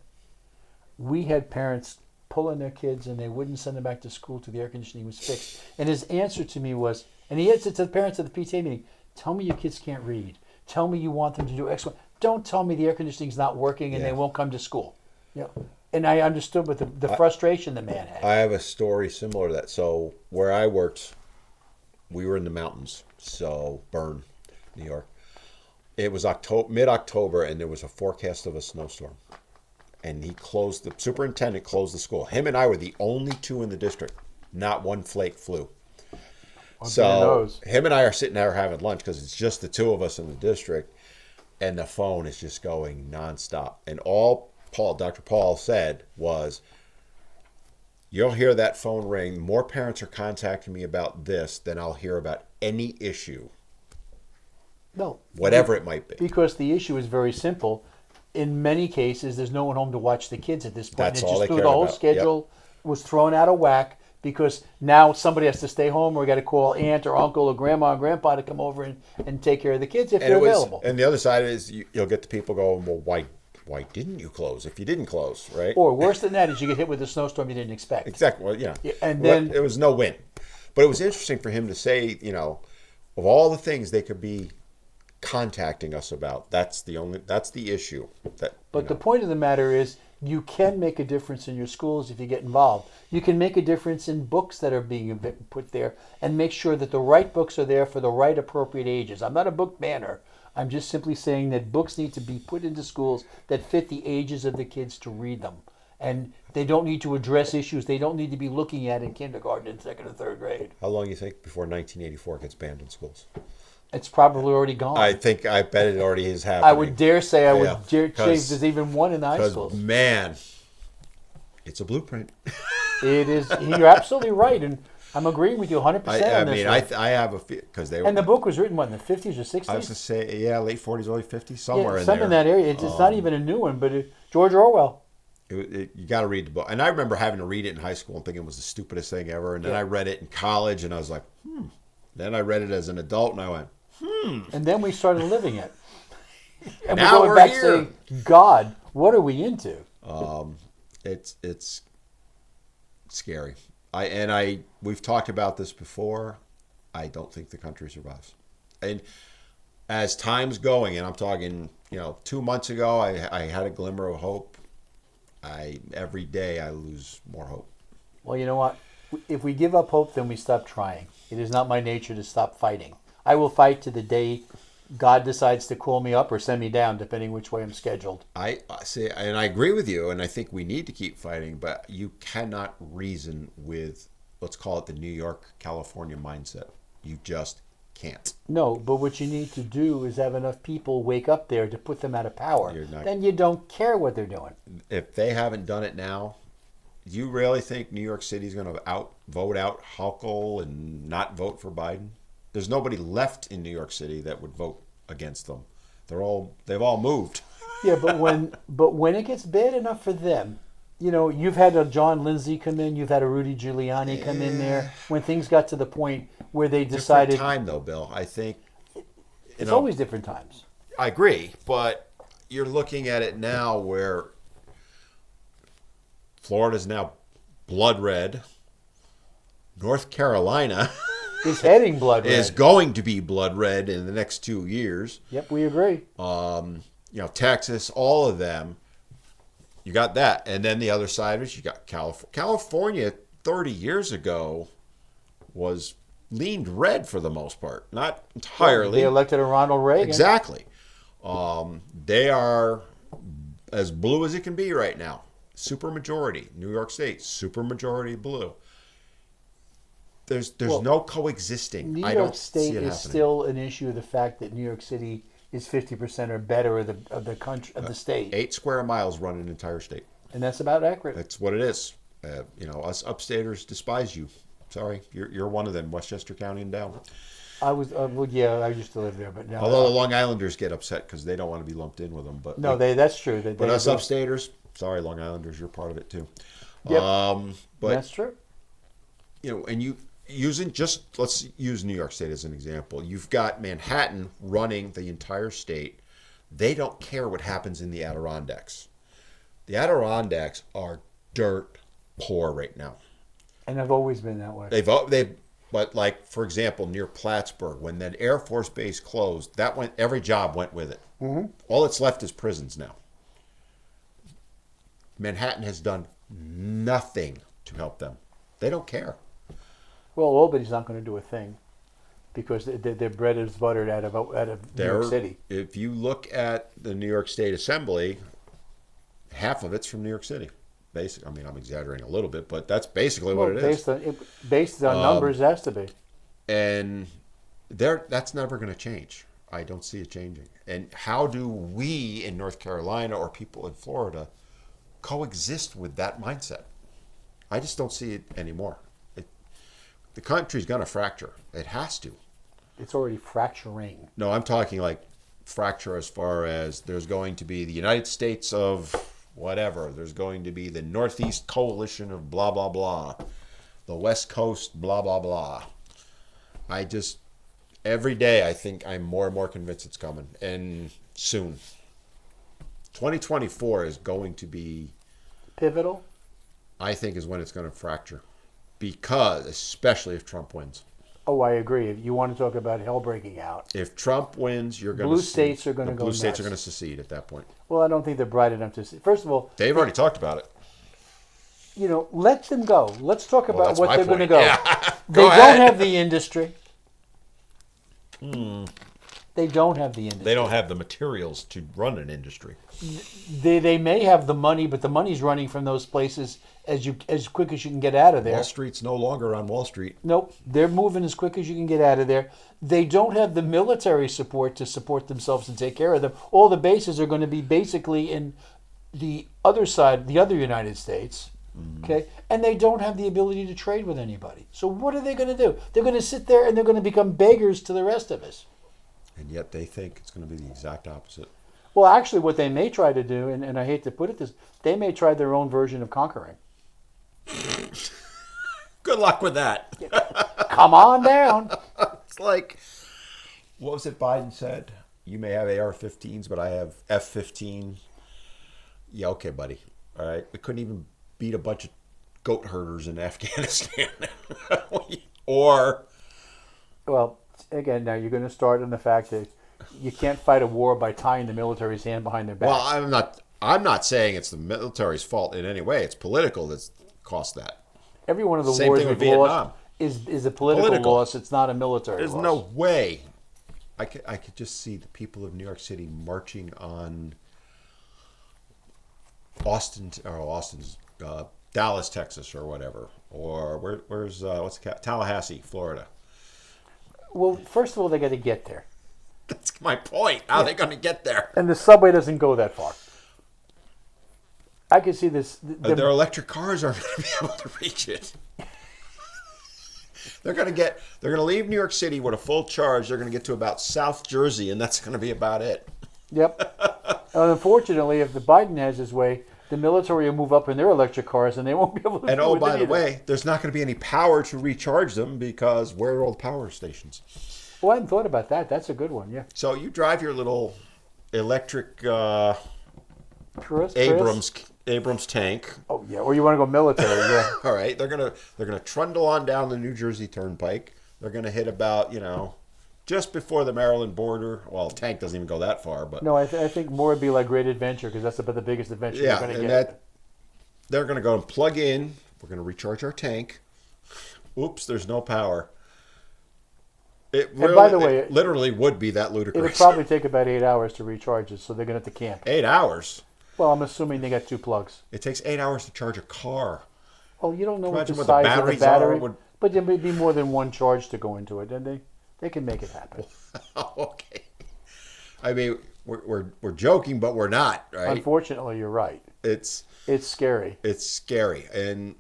We had parents pulling their kids, and they wouldn't send them back to school till the air conditioning was fixed. And his answer to me was, and he answered to the parents at the PTA meeting, tell me your kids can't read. Tell me you want them to do X. Don't tell me the air conditioning's not working and they won't come to school. And I understood what the frustration the man had. I have a story similar to that. So where I worked, we were in the mountains, so Bern, New York. It was mid-October, and there was a forecast of a snowstorm. And the superintendent closed the school. Him and I were the only 2 in the district. Not 1 flake flew. So him and I are sitting there having lunch because it's just the 2 of us in the district, and the phone is just going nonstop. And all Dr. Paul said was, you'll hear that phone ring. More parents are contacting me about this than I'll hear about any issue. No. Whatever it might be. Because the issue is very simple. In many cases, there's no one home to watch the kids at this point. That's all they care the whole about. schedule was thrown out of whack because now somebody has to stay home or got to call aunt or uncle or grandma or grandpa to come over and take care of the kids if they're available. And the other side is you'll get the people going, well, why didn't you close if you didn't close, right? Or worse than that is you get hit with a snowstorm you didn't expect. Exactly. Well, And then it was no win. But it was interesting for him to say, of all the things they could be contacting us about, that's the issue. But the point of the matter is you can make a difference in your schools if you get involved. You can make a difference in books that are being put there and make sure that the right books are there for the right appropriate ages. I'm not a book banner. I'm just simply saying that books need to be put into schools that fit the ages of the kids to read them. and they don't need to address issues they don't need to be looking at in kindergarten and second and third grade. How long do you think before 1984 gets banned in schools? It's probably already gone. I bet it already is happening. I would dare say, Yeah, say there's even one in the high Because, schools. man, it's a blueprint. It is. You're absolutely right, and I'm agreeing with you 100% I on this. mean, I have a feel because they were. And the book was written, what, in the 50s or 60s? I was to say, yeah, late 40s, early 50s, somewhere in something in there. that area. It's not even a new one, but George Orwell. You got to read the book. And I remember having to read it in high school and thinking it was the stupidest thing ever. And then I read it in college and I was like, Then I read it as an adult and I went, And then we started living it. And Now we're we're going back here. saying, God, what are we into? It's scary. We've talked about this before. I don't think the country survives. And as time's going, and I'm talking, 2 months ago, I had a glimmer of hope. Every day I lose more hope. Well, you know what? If we give up hope, then we stop trying. It is not my nature to stop fighting. I will fight to the day God decides to call me up or send me down, depending which way I'm scheduled. I see, and I agree with you, and I think we need to keep fighting, but you cannot reason with, let's call it the New York, California mindset. You just can't. No, but what you need to do is have enough people wake up there to put them out of power. You're not- Then you don't care what they're doing. If they haven't done it now, do you really think New York City is going to vote out Hochul and not vote for Biden? There's nobody left in New York City that would vote against them. They've all moved. Yeah, but when it gets bad enough for them, you've had a John Lindsay come in, you've had a Rudy Giuliani come in there. When things got to the point where they decided, Different time though, Bill. I think it's always different times. I agree, but you're looking at it now where Florida's now blood red. North Carolina It's heading blood red. is going to be blood red in the next 2 years. Yep, we agree. Texas, all of them. You got that. And then the other side of it, you got California. California 30 years ago was leaned red for the most part. Not entirely. They elected a Ronald Reagan. Exactly. They are as blue as it can be right now. Super majority. New York State, super majority blue. There's no coexisting. New I York don't State see it is happening. still an issue. The fact that New York City is 50% or better of the country of the state, 8 square miles run an entire state. and that's about accurate. That's what it is. Us upstaters despise you. Sorry, you're one of them. Westchester County and down. I was, I used to live there, but now. Although the Long Islanders get upset because they don't want to be lumped in with them. But No, that's true. but us upstaters, sorry, Long Islanders, you're part of it too. Yep. But that's true. and let's use New York State as an example. You've got Manhattan running the entire state. They don't care what happens in the Adirondacks. The Adirondacks are dirt poor right now. And I've always been that way. But like for example, near Plattsburgh, when that Air Force base closed, every job went with it. Mm-hmm. All that's left is prisons now. Manhattan has done nothing to help them. They don't care. Well, Albany's not going to do a thing because their bread is buttered out of New York City. If you look at the New York State Assembly, half of it's from New York City. Basically, I mean, I'm exaggerating a little bit, but that's basically what it is. Based on numbers, it has to be. And that's never going to change. I don't see it changing. And how do we in North Carolina or people in Florida coexist with that mindset? I just don't see it anymore. The country's going to fracture. It has to. It's already fracturing. No, I'm talking like fracture as far as there's going to be the United States of whatever. There's going to be the Northeast Coalition of blah, blah, blah. The West Coast, blah, blah, blah. Every day I think I'm more and more convinced it's coming. And soon. 2024 is going to be, Pivotal? I think, is when it's going to fracture. Because, especially if Trump wins. Oh, I agree. If you want to talk about hell breaking out. If Trump wins, you're going to Blue states are going to go Blue states nuts. are going to secede at that point. Well, I don't think they're bright enough to see. First of all, They've already talked about it. Let them go. Let's talk about that's what my they're going to point. go. Yeah. They Go don't ahead. have the industry. They don't have the industry. They don't have the materials to run an industry. They may have the money, but the money's running from those places as quick as you can get out of there. Wall Street's no longer on Wall Street. Nope, they're moving as quick as you can get out of there. They don't have the military support to support themselves and take care of them. All the bases are going to be basically in the other side, the other United States. Okay, and they don't have the ability to trade with anybody. So what are they going to do? They're going to sit there and they're going to become beggars to the rest of us. And yet they think it's going to be the exact opposite. Well, actually, what they may try to do, and I hate to put it this, they may try their own version of conquering. Good luck with that. Come on down. It's like, what was it Biden said? You may have AR-15s, but I have F-15. Yeah, okay, buddy. All right. We couldn't even beat a bunch of goat herders in Afghanistan. Or... Well, again, now you're going to start on the fact that you can't fight a war by tying the military's hand behind their back. Well, I'm not saying it's the military's fault in any way. It's political that's cost that. Every one of the Same wars thing with we've lost Vietnam. is a political loss. It's not a military There's loss. no way. I could just see the people of New York City marching on Austin's Dallas, Texas, or whatever, or where's Tallahassee, Florida. Well, first of all, they got to get there, That's my point. How are they going to get there? and the subway doesn't go that far. I can see this. Their electric cars aren't going to be able to reach it. They're going to leave New York City with a full charge. They're going to get to about South Jersey, and that's going to be about it. Yep. Unfortunately, if the Biden has his way, the military will move up in their electric cars, and they won't be able to. And do it by the either. way, there's not going to be any power to recharge them because where are all the power stations? Well, I hadn't thought about that. That's a good one. Yeah. So you drive your little electric Chris? Abrams tank. Oh yeah. Or you want to go military? Yeah. All right, they're gonna trundle on down the New Jersey Turnpike. They're gonna hit about just before the Maryland border. Well, the tank doesn't even go that far, but No, I think more would be like Great Adventure because that's about the biggest adventure yeah, you're going to and get. they're gonna go and plug in. We're gonna recharge our tank. Oops, there's no power. by the way, it literally would be that It'll ludicrous. probably take about 8 hours to recharge it, so they're going to have to camp. 8 hours. Well, I'm assuming they got 2 plugs. It takes 8 hours to charge a car. Oh, you don't know what the Imagine what the size of the batteries battery. are, But there may be more than one charge to go into it, and they can make it happen. Okay. I mean, we're joking, but we're not, right? Unfortunately, you're right. It's scary. It's scary. And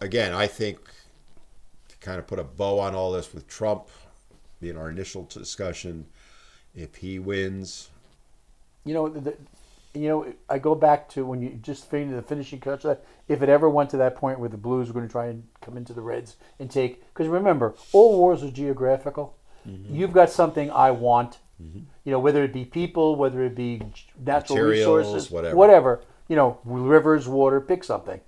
again, I think to kind of put a bow on all this with Trump being our initial discussion, if he wins, I go back to when you just finished the finishing touch. If it ever went to that point where the Blues were going to try and come into the Reds and take, because remember, all wars are geographical. Mm-hmm. You've got something I want. Mm-hmm. Whether it be people, whether it be natural materials, resources, whatever. Rivers, water, pick something.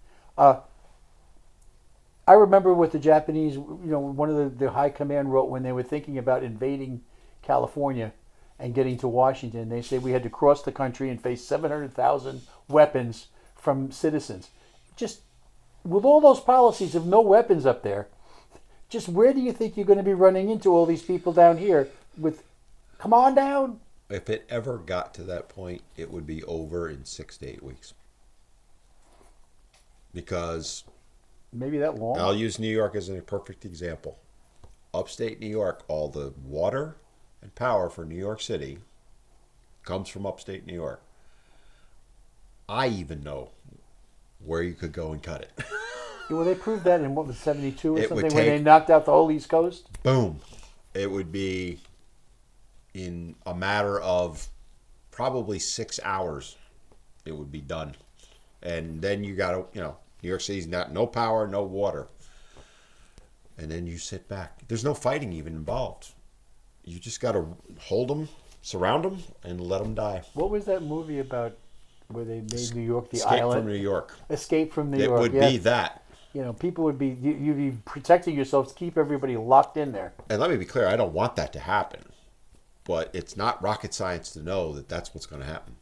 I remember what the Japanese, one of the high command wrote when they were thinking about invading California and getting to Washington. They say we had to cross the country and face 700,000 weapons from citizens. Just with all those policies of no weapons up there, just where do you think you're going to be running into all these people down here with, come on down? If it ever got to that point, it would be over in 6 to 8 weeks. Because maybe that long. I'll use New York as a perfect example. Upstate New York, all the water and power for New York City comes from upstate New York. I even know where you could go and cut it. Well, they proved that in, 72 or It would something, when they take- knocked out the whole East Coast? Boom. It would be in a matter of probably 6 hours. It would be done. And then you got to, New York City's no power, no water. And then you sit back. There's no fighting even involved. You just got to hold them, surround them, and let them die. What was that movie about where they made New York the Escape island? from New York. Escape from New It York. would yeah. be that. People would be, you'd be protecting yourselves to keep everybody locked in there. And let me be clear, I don't want that to happen. But it's not rocket science to know that that's what's going to happen.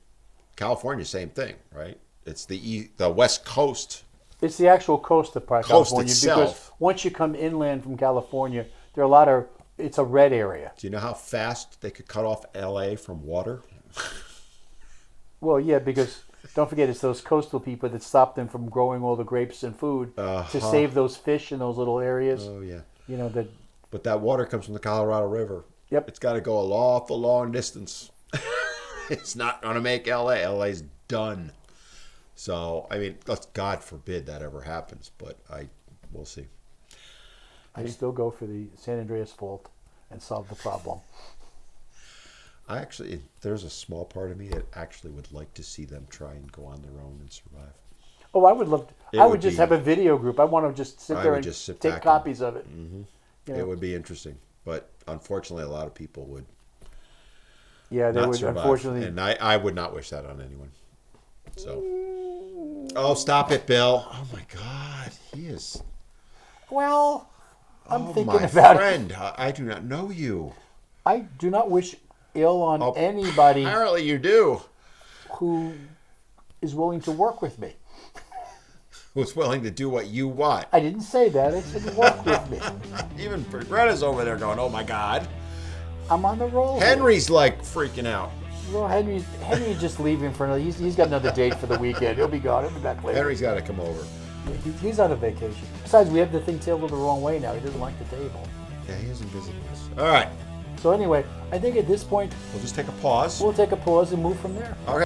California, same thing, right? It's the West Coast. It's the actual coast of California. itself. Because once you come inland from California, there are a lot of it's a red area. Do you know how fast they could cut off LA from water? Well, yeah, because don't forget, it's those coastal people that stop them from growing all the grapes and food to save those fish in those little areas. Oh, yeah. You know that. But that water comes from the Colorado River. Yep. It's got to go a awful long distance. It's not going to make LA. LA's done. So, I mean, God forbid that ever happens, but we'll see. I still go for the San Andreas Fault and solve the problem. There's a small part of me that actually would like to see them try and go on their own and survive. Oh, I would love. I would just have a video group. I want to just sit there and take copies of it. Mm-hmm. You know? It would be interesting, but unfortunately, a lot of people would. Yeah, they would. Survive. Unfortunately, and I would not wish that on anyone. So. Oh, stop it, Bill! Oh my God, he is. Well, I'm thinking my about friend, it. I do not know you. I do not wish ill on anybody Apparently, you do. who is willing to work with me. Who's willing to do what you want? I didn't say that. I said work with me. Even Greta's over there going, "Oh my God." I'm on the roll. Henry's like freaking out. Well, Henry's just leaving for another. He's got another date for the weekend. He'll be gone. He'll be back later. Henry's got to come over. He's on a vacation. Besides, we have the thing tabled the wrong way now. He doesn't like the table. Yeah, he isn't visiting us. All right. So anyway, I think at this point We'll just take a pause. we'll take a pause and move from there. Okay.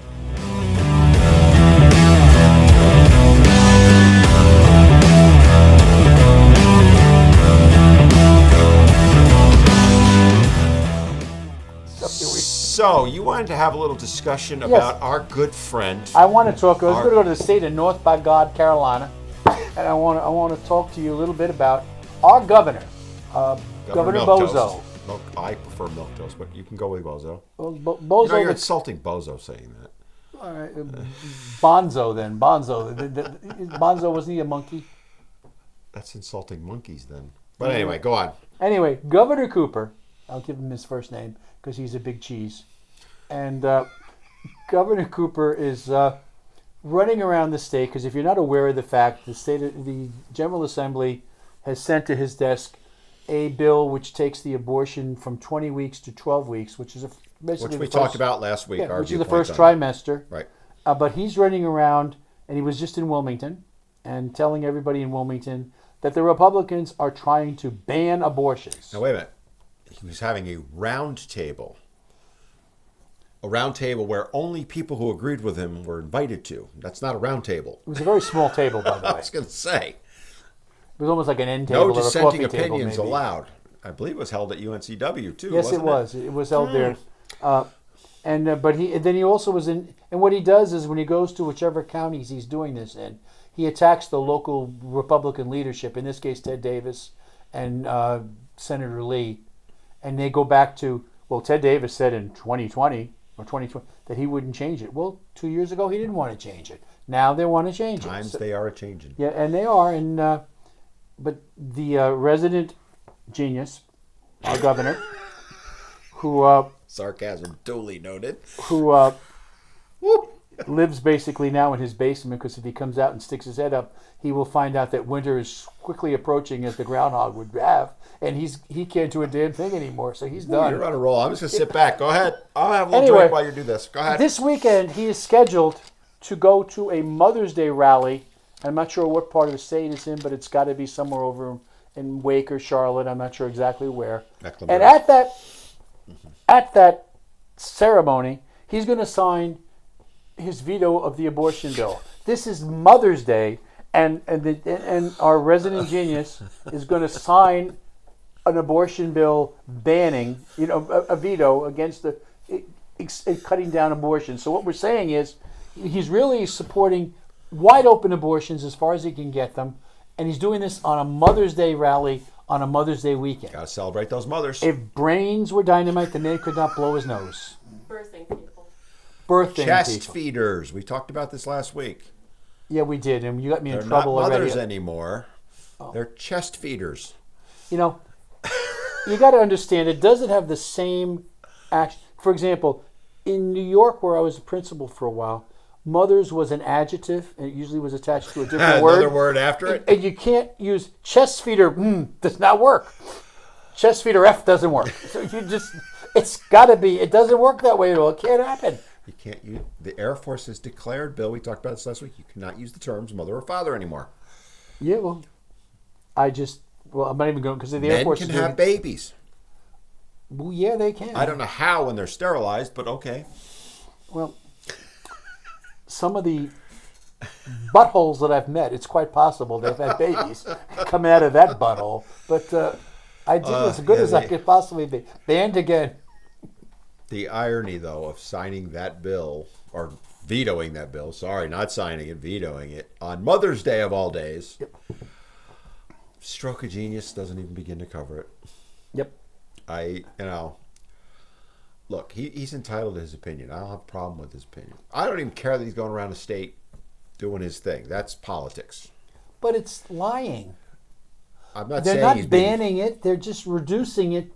So, you wanted to have a little discussion about our good friend. I want to talk. I was going to go to the state of North by God, Carolina, and I want to talk to you a little bit about our governor, Governor Bozo. I prefer milk toast, but you can go with Bozo. Well, Bozo. You're insulting Bozo saying that. All right, Bonzo then. Bonzo. Bonzo, wasn't he a monkey? That's insulting monkeys then. But anyway, go on. Anyway, Governor Cooper. I'll give him his first name because he's a big cheese. And Governor Cooper is running around the state because if you're not aware of the fact, the General Assembly has sent to his desk a bill which takes the abortion from 20 weeks to 12 weeks, which is basically Which we talked about last week. Yeah, which is the first trimester. Right. But he's running around, and he was just in Wilmington, and telling everybody in Wilmington that the Republicans are trying to ban abortions. Now, wait a minute. He was having a round table. A round table where only people who agreed with him were invited to. That's not a round table. It was a very small table, by the way. I was going to say. It was almost like an end table No or a dissenting coffee table, opinions maybe. allowed. I believe it was held at UNCW too. Yes, wasn't it was. It was held there. But he also was in. And what he does is when he goes to whichever counties he's doing this in, he attacks the local Republican leadership. In this case, Ted Davis and Senator Lee, and they go back to Ted Davis said in 2020 or 2020 that he wouldn't change it. Well, 2 years ago he didn't want to change it. Now they want to change it. Times they are a changing. Yeah, and they are. And but the resident genius, our governor, who Sarcasm duly noted. who lives basically now in his basement because if he comes out and sticks his head up, he will find out that winter is quickly approaching as the groundhog would have, and he can't do a damn thing anymore. So he's done. You're on a roll. I'm just going to sit back. Go ahead. I'll have a little Anyway, drink while you do this. Go ahead. This weekend he is scheduled to go to a Mother's Day rally. I'm not sure what part of the state it's in, but it's got to be somewhere over in Wake or Charlotte. I'm not sure exactly where. And at that ceremony, he's going to sign his veto of the abortion bill. This is Mother's Day, and our resident genius is going to sign an abortion bill banning, a veto against cutting down abortion. So what we're saying is he's really supporting wide open abortions as far as he can get them, and he's doing this on a Mother's Day rally on a Mother's Day weekend. Got to celebrate those mothers. If brains were dynamite, the man could not blow his nose. Birthing people. Birthing Chest people. feeders. We talked about this last week. Yeah, we did, and you got me in They're trouble not already. mothers anymore. They're chest feeders. You got to understand, it doesn't have the same action. For example, in New York, where I was a principal for a while, mothers was an adjective, and it usually was attached to a different word. Another word after it. And you can't use chest feeder. Does not work. chest feeder F doesn't work. So it's got to be. It doesn't work that way at all. It can't happen. You can't use the Air Force has declared, Bill. We talked about this last week. You cannot use the terms mother or father anymore. Yeah, well, I'm not even going because the Air Men Force can is have babies. Well, yeah, they can. I don't know how when they're sterilized, but okay. Well, some of the buttholes that I've met, it's quite possible they've had babies coming out of that butthole. But I did as good as I could possibly be. Banned again. The irony, though, of signing that bill, or vetoing that bill, sorry, not signing it, vetoing it, on Mother's Day of all days. Yep. Stroke of genius doesn't even begin to cover it. Yep. Look, he's entitled to his opinion. I don't have a problem with his opinion. I don't even care that he's going around the state doing his thing. That's politics. But it's lying. I'm not They're saying not he's being... banning it. They're just reducing it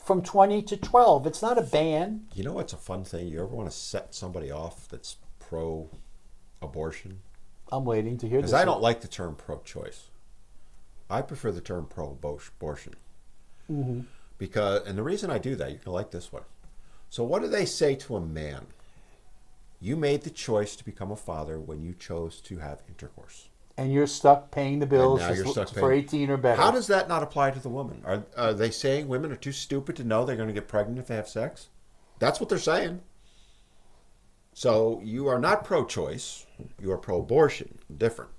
from 20 to 12. It's not a ban. You know what's a fun thing? You ever want to set somebody off that's pro-abortion? I'm waiting to hear this. Because I don't like the term pro-choice. I prefer the term pro-abortion. Mm-hmm. And the reason I do that, you're going to like this one. So what do they say to a man? You made the choice to become a father when you chose to have intercourse. And you're stuck paying the bills for 18 or better. How does that not apply to the woman? Are they saying women are too stupid to know they're going to get pregnant if they have sex? That's what they're saying. So you are not pro-choice. You are pro-abortion. Different.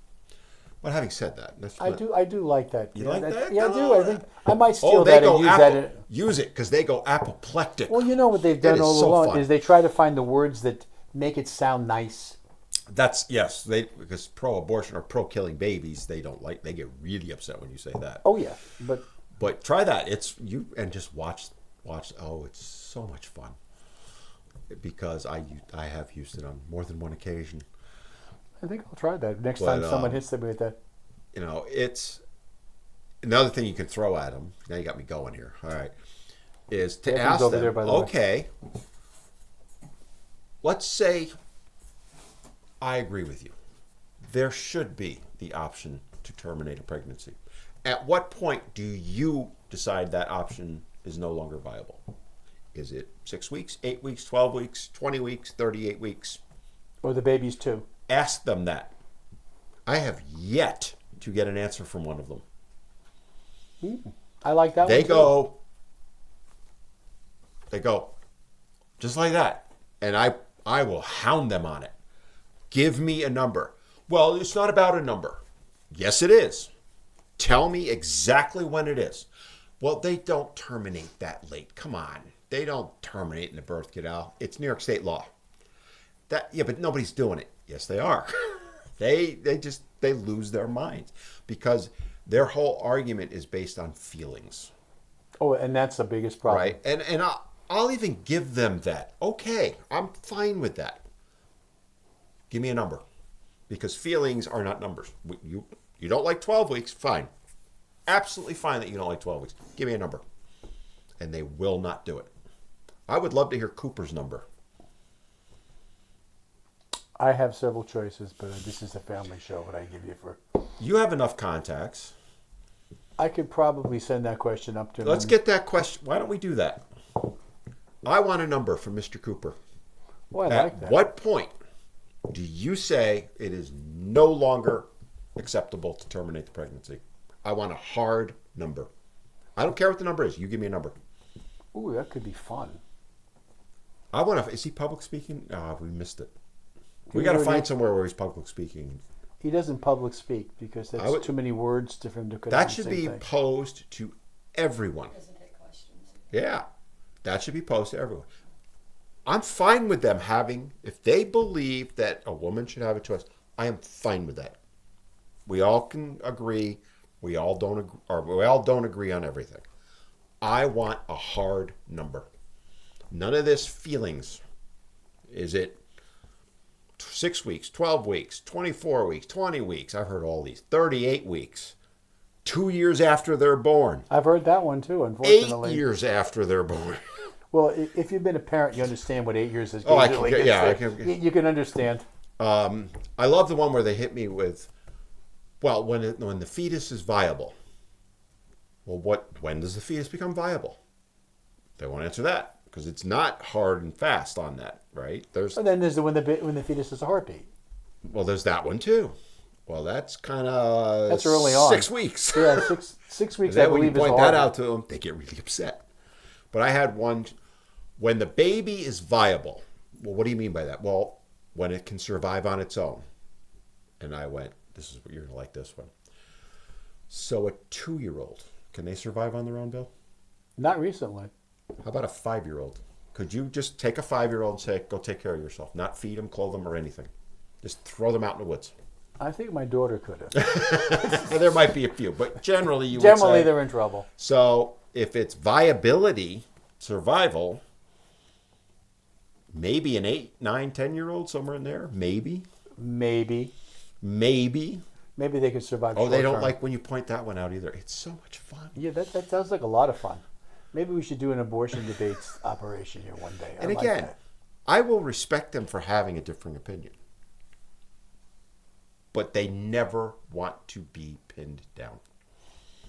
But having said that, I do like that. You like that? Yeah, I do. I think I might steal that and use that. Use it because they go apoplectic. Well, you know what they've done all along is they try to find the words that make it sound nice. That's yes. Because pro-abortion or pro-killing babies, they don't like. They get really upset when you say that. Oh yeah, but try that. It's you and just watch. Oh, it's so much fun. Because I have used it on more than one occasion. I think I'll try that next time someone hits me with that. You know, it's another thing you can throw at them. Now you got me going here. All right, is to ask them. There, okay, let's say I agree with you. There should be the option to terminate a pregnancy. At what point do you decide that option is no longer viable? Is it 6 weeks, 8 weeks, 12 weeks, 20 weeks, 38 weeks? Or the babies too. Ask them that. I have yet to get an answer from one of them. I like that they one too. They go, just like that. And I will hound them on it. Give me a number. Well, it's not about a number. Yes, it is. Tell me exactly when it is. Well, they don't terminate that late. Come on. They don't terminate in the birth canal. It's New York State law. But nobody's doing it. Yes, they are. They lose their minds because their whole argument is based on feelings. Oh, and that's the biggest problem. Right. And I'll even give them that. Okay, I'm fine with that. Give me a number. Because feelings are not numbers. You don't like 12 weeks, fine. Absolutely fine that you don't like 12 weeks. Give me a number. And they will not do it. I would love to hear Cooper's number. I have several choices, but this is a family show. What I give you for? You have enough contacts. I could probably send that question up to him. Let's get that question. Why don't we do that? I want a number from Mr. Cooper. Well, I like that. At what point do you say it is no longer acceptable to terminate the pregnancy? I want a hard number. I don't care what the number is. You give me a number. Ooh, that could be fun. Is he public speaking? We missed it. We got to find somewhere where he's public speaking. He doesn't public speak because that's too many words for him to. That should be posed to everyone. Doesn't take questions. Yeah, that should be posed to everyone. I'm fine with them if they believe that a woman should have a choice. I am fine with that. We all can agree. We all don't agree, or we all don't agree on everything. I want a hard number. None of this feelings. Is it 6 weeks, 12 weeks, 24 weeks, 20 weeks? I've heard all these. 38 weeks. 2 years after they're born. I've heard that one too, unfortunately. 8 years after they're born. Well, if you've been a parent, you understand what 8 years is. You can understand. I love the one where they hit me with, well, when the fetus is viable. Well, when does the fetus become viable? They won't answer that because it's not hard and fast on that, right? And then there's when the fetus has a heartbeat. Well, there's that one too. Well, that's kind of That's early on. 6 weeks. Yeah, six weeks. And I then when you believe is point hard. that out to them, they get really upset. But I had one when the baby is viable. Well, what do you mean by that? Well, when it can survive on its own. And I went, this is what you're going to like this one. So a 2-year-old, can they survive on their own, Bill? Not recently. How about a 5-year-old? Could you just take a 5-year-old and say, go take care of yourself? Not feed them, clothe them, or anything. Just throw them out in the woods. I think my daughter could have. There might be a few, but generally would say. They're in trouble. So if it's viability, survival, maybe an 8, 9, 10-year-old, somewhere in there. Maybe. Maybe they could survive. Oh, they don't short-term. like when you point that one out either. It's so much fun. Yeah, that sounds like a lot of fun. Maybe we should do an abortion debates operation here one day. And I like again, that. I will respect them for having a differing opinion. But they never want to be pinned down.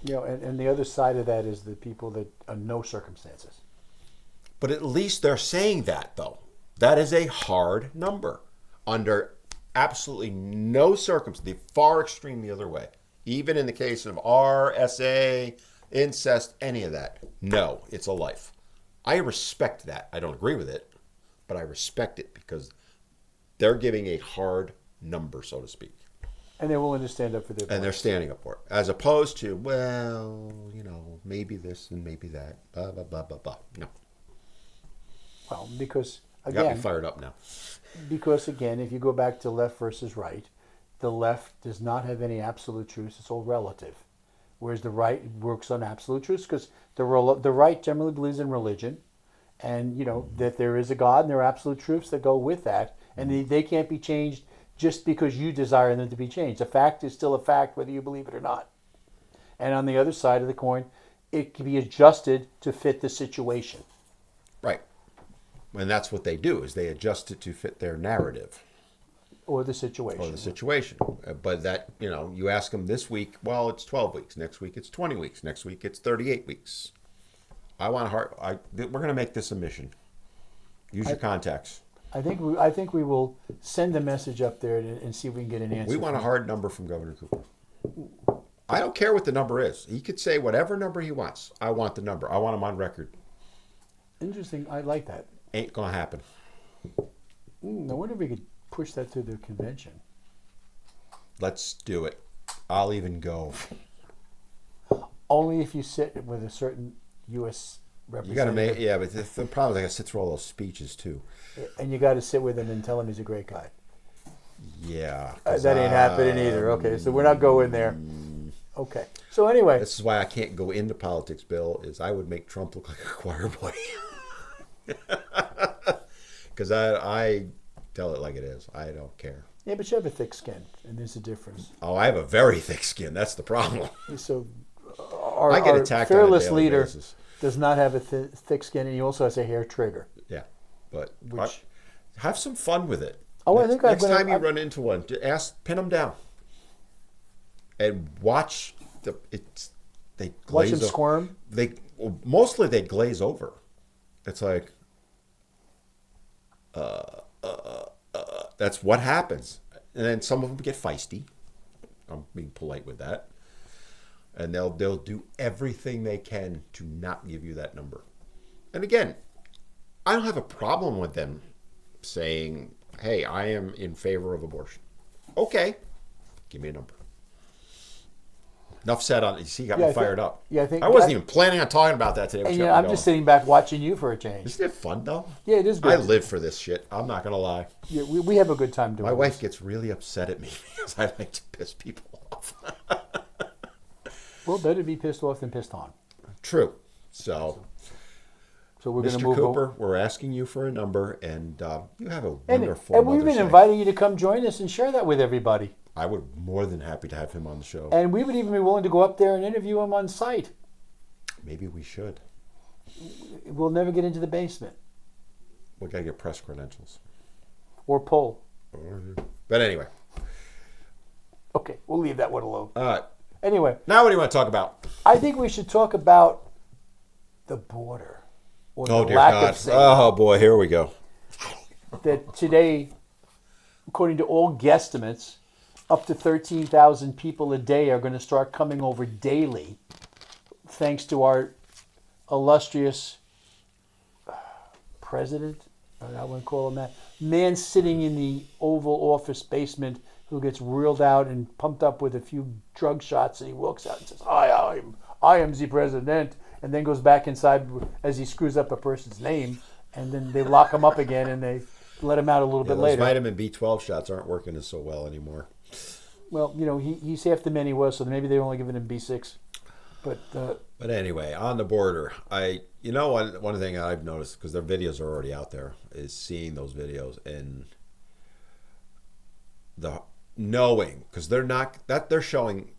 You know, and the other side of that is the people that are no circumstances. But at least they're saying that, though. That is a hard number. Under absolutely no circumstance, the far extreme the other way. Even in the case of RSA, incest, any of that. No, it's a life. I respect that. I don't agree with it, but I respect it because they're giving a hard number, so to speak. And they're willing to stand up for their And they're standing up for it. As opposed to, well, maybe this and maybe that. Blah, blah, blah, blah, blah. No. Well, because, You got again, me fired up now. if you go back to left versus right, the left does not have any absolute truths. It's all relative. Whereas the right works on absolute truths because the right generally believes in religion and, that there is a God and there are absolute truths that go with that. And they can't be changed just because you desire them to be changed. A fact is still a fact whether you believe it or not. And on the other side of the coin, it can be adjusted to fit the situation. Right. And that's what they do, is they adjust it to fit their narrative. Or the situation. But that, you ask them this week, well, it's 12 weeks. Next week, it's 20 weeks. Next week, it's 38 weeks. We're going to make this a mission. Use your contacts. I think we will send a message up there and see if we can get an answer. We want a hard number from Governor Cooper. I don't care what the number is. He could say whatever number he wants. I want the number. I want him on record. Interesting. I like that. Ain't going to happen. I wonder if we could push that through the convention. Let's do it. I'll even go. Only if you sit with a certain U.S. You got to representative. but the problem is I got to sit through all those speeches too. And you got to sit with him and tell him he's a great guy. Yeah. That ain't happening either. Okay, so we're not going there. Okay. So anyway. This is why I can't go into politics, Bill, is I would make Trump look like a choir boy. Because I tell it like it is. I don't care. Yeah, but you have a thick skin, and there's a difference. Oh, I have a very thick skin. That's the problem. So I get our attacked on a fearless daily leader basis. does not have a thick skin, and he also has a hair trigger. Yeah, but Which- have some fun with it. Oh, next, I think next time you run into one, pin them down, and watch they Watch glaze him squirm. Mostly they glaze over. It's like, that's what happens, and then some of them get feisty. I'm being polite with that, and they'll do everything they can to not give you that number. And again, I don't have a problem with them saying, hey, I am in favor of abortion. Okay, give me a number. Enough said on it. You see, you got me fired up. Yeah, I think I wasn't even planning on talking about that today. And I'm just sitting back watching you for a change. Isn't it fun, though? Yeah, it is good. I live for this shit. I'm not going to lie. Yeah, we have a good time doing My this. wife gets really upset at me because I like to piss people off. Well, better be pissed off than pissed on. True. So we're going to Mr. move Cooper, we're asking you for a number, and you have a And wonderful we've been Mother's Day. inviting you to come join us and share that with everybody. I would more than happy to have him on the show. And we would even be willing to go up there and interview him on site. Maybe we should. We'll never get into the basement We got to get press credentials. or poll. But anyway. Okay, we'll leave that one alone. Anyway, Now what do you want to talk about? I think we should talk about the border or Oh, the dear lack God. of safety. Oh, boy, here we go. That today, according to all guesstimates, up to 13,000 people a day are going to start coming over daily, thanks to our illustrious president, I want to call him that, man sitting in the Oval Office basement who gets reeled out and pumped up with a few drug shots, and he walks out and says, I am the president, and then goes back inside as he screws up a person's name, and then they lock him up again and they let him out a little bit Those later. vitamin B12 shots aren't working so well anymore. Well, he's half the man he was, so maybe they're only giving him B6. But anyway, on the border, one thing I've noticed, because their videos are already out there, is seeing those videos and the knowing, because they're showing,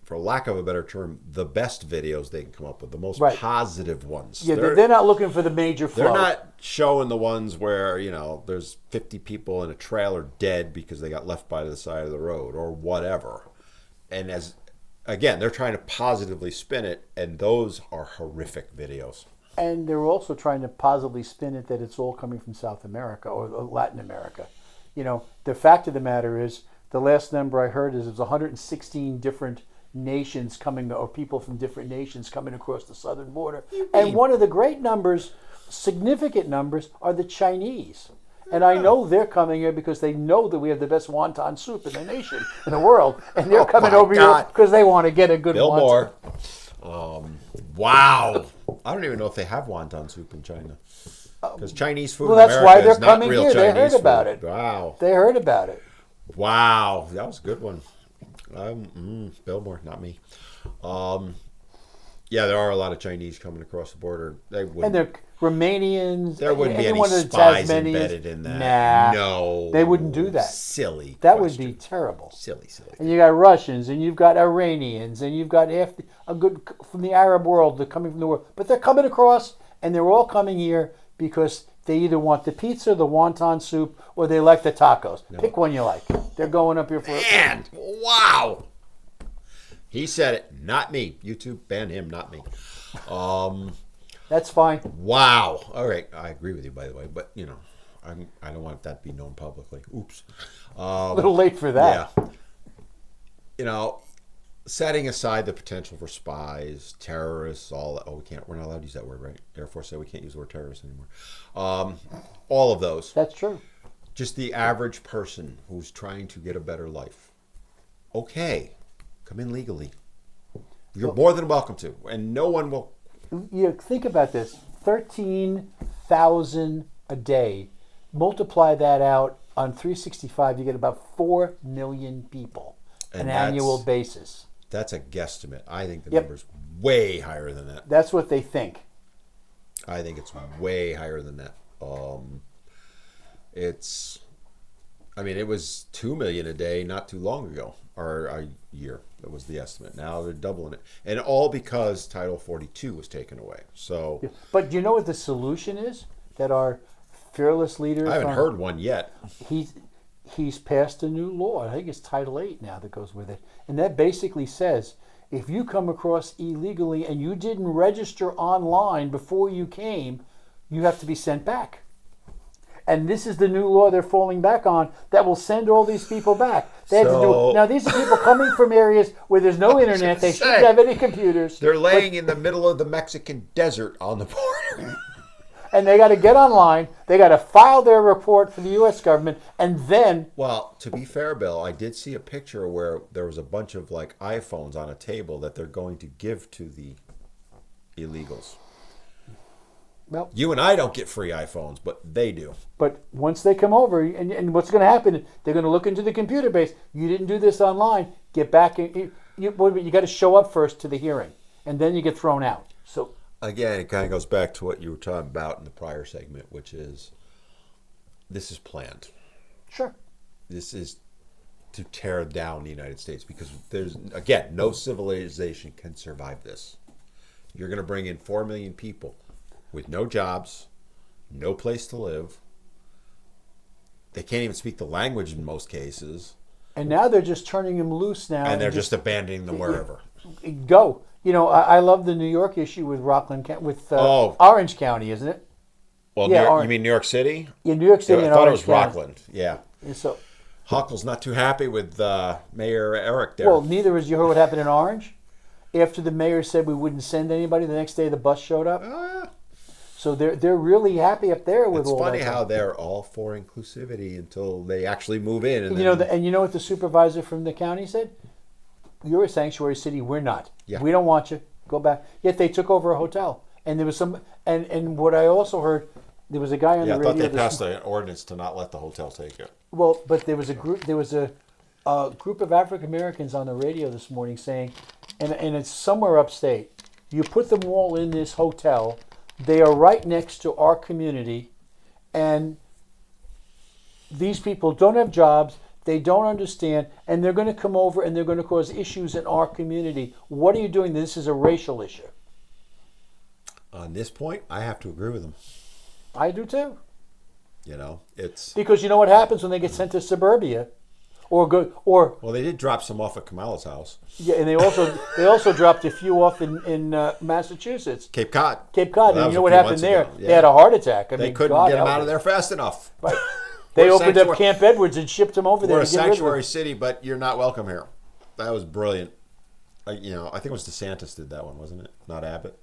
for lack of a better term, the best videos they can come up with, the most positive ones. Yeah, they're not looking for the major flow. They're not showing the ones where, there's 50 people in a trailer dead because they got left by the side of the road or whatever. And again, they're trying to positively spin it, and those are horrific videos. And they're also trying to positively spin it that it's all coming from South America or Latin America. The fact of the matter is, the last number I heard is it was 116 different nations coming, or people from different nations coming across the southern border. And one of the great numbers, significant numbers, are the Chinese. And I know they're coming here because they know that we have the best wonton soup in the nation, in the world. And they're coming over here because they want to get a good Bill wonton. Moore. Wow. I don't even know if they have wonton soup in China. Because Chinese food in Well, that's America why they're is not coming real here. Chinese They heard food. about it. Wow. They heard about it. Wow. That was a good one. Bill Moore, not me. Yeah, there are a lot of Chinese coming across the border. And they're Romanians. There wouldn't be any one of the spies Tasmanians. embedded in that. Nah. No. They wouldn't do that. Silly. That question. would be terrible. Silly. And you got Russians, and you've got Iranians, and you've got a good from the Arab world. They're coming from the world, but they're coming across, and they're all coming here because they either want the pizza, the wonton soup, or they like the tacos. No. Pick one you like. They're going up here for. Man, wow. He said it, not me. YouTube, ban him, not me. That's fine. Wow. All right, I agree with you, by the way, but I don't want that to be known publicly. Oops. A little late for that. Yeah. Setting aside the potential for spies, terrorists, all that. Oh, we're not allowed to use that word, right? Air Force said we can't use the word terrorist anymore. All of those. That's true. Just the average person who's trying to get a better life. Okay. Come in legally. You're more than welcome to. And no one will. Think about this. 13,000 a day. Multiply that out on 365, you get about 4 million people on an annual basis. That's a guesstimate. I think the number's way higher than that. That's what they think. I think it's way higher than that. It was 2 million a day not too long ago, or a year. That was the estimate. Now they're doubling it, and all because Title 42 was taken away. So, but do you know what the solution is? That our fearless leader. I haven't heard one yet. He's passed a new law. I think it's Title 8 now that goes with it, and that basically says if you come across illegally and you didn't register online before you came, you have to be sent back. And this is the new law they're falling back on that will send all these people back. They have to do it. Now, these are people coming from areas where there's no internet. They shouldn't have any computers. They're laying in the middle of the Mexican desert on the border. And they got to get online. They got to file their report for the U.S. government. And then... Well, to be fair, Bill, I did see a picture where there was a bunch of iPhones on a table that they're going to give to the illegals. Well, you and I don't get free iPhones, but they do. But once they come over, and what's going to happen, they're going to look into the computer base. You didn't do this online. Get back. You got to show up first to the hearing, and then you get thrown out. So again, it kind of goes back to what you were talking about in the prior segment, which is this is planned. Sure. This is to tear down the United States because there's, again, no civilization can survive this. You're going to bring in 4 million people with no jobs, no place to live. They can't even speak the language in most cases. And now they're just turning them loose now. And they're just abandoning them wherever. Go. You know, I love the New York issue with with Orange County, isn't it? Well, Yeah, you mean New York City? Yeah, New York City I and thought Orange it was County. Rockland. Yeah. And so, Huckle's not too happy with Mayor Eric there. well, neither was you heard what happened in Orange? After the mayor said we wouldn't send anybody, the next day the bus showed up. Oh, yeah. So they're really happy up there with It's all funny that. how they're all for inclusivity until they actually move in. And You know, and you know what the supervisor from the county said? You're a sanctuary city. We're not. Yeah. We don't want you. Go back. Yet they took over a hotel, and there was some. And what I also heard, there was a guy on yeah, the I thought radio. they passed an ordinance to not let the hotel take it. Well, but there was a group. There was a group of African Americans on the radio this morning saying, and it's somewhere upstate. You put them all in this hotel. They are right next to our community, and these people don't have jobs. They don't understand, and they're going to come over and they're going to cause issues in our community. What are you doing? This is a racial issue. On this point, I have to agree with them. I do too. You know, it's Because you know what happens when they get sent to suburbia, or well, they did drop some off at Kamala's house, yeah, and they also dropped a few off in Massachusetts, Cape Cod. Cape Cod, Well, and you that know was what a few happened months there? ago. They had a heart attack. I They mean, couldn't God get them help out of them. there fast enough. Right. They We're a opened up sanctuary- Camp Edwards and shipped them over there. We're a to get rid of sanctuary them. city, but you're not welcome here. That was brilliant. You know, I think it was DeSantis did that one, wasn't it? Not Abbott.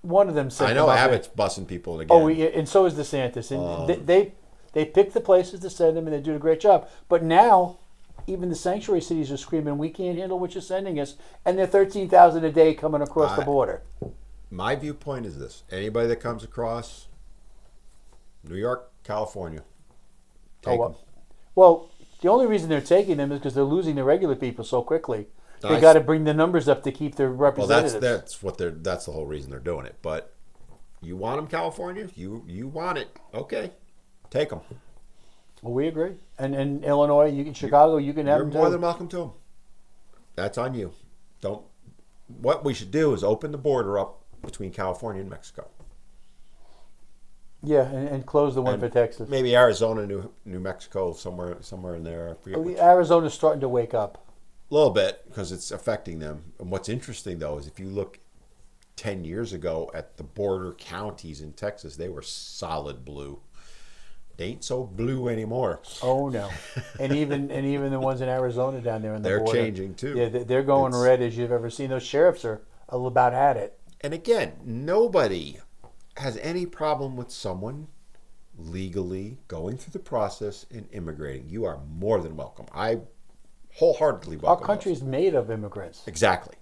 One of them said. I know about Abbott's bussing people again. Oh, yeah, and so is DeSantis, and they pick the places to send them, and they do a great job. But now, even the sanctuary cities are screaming, "We can't handle what you're sending us," and they're 13,000 a day coming across the border. My viewpoint is this: anybody that comes across New York, California, take them. Well, the only reason they're taking them is because they're losing the regular people so quickly. They Nice. got to bring the numbers up to keep their Well, representatives. that's the whole reason they're doing it. But you want them, California? You want it? Okay, take them. Well, we agree. And in Illinois, Chicago, you can have You're them more too. than welcome to them. That's on you. Don't. What we should do is open the border up between California and Mexico. Yeah, and close the one And for Texas. Maybe Arizona, New Mexico, somewhere in there. I forget which. Arizona's starting to wake up. A little bit, because it's affecting them. And what's interesting, though, is if you look 10 years ago at the border counties in Texas, they were solid blue. They ain't so blue anymore. Oh no, and even the ones in Arizona down there in the They're border, changing, too. Yeah, they're going red as you've ever seen. Those sheriffs are about at it. And again, nobody has any problem with someone legally going through the process and immigrating. You are more than welcome. I wholeheartedly Our welcome country's those. made of immigrants. Exactly.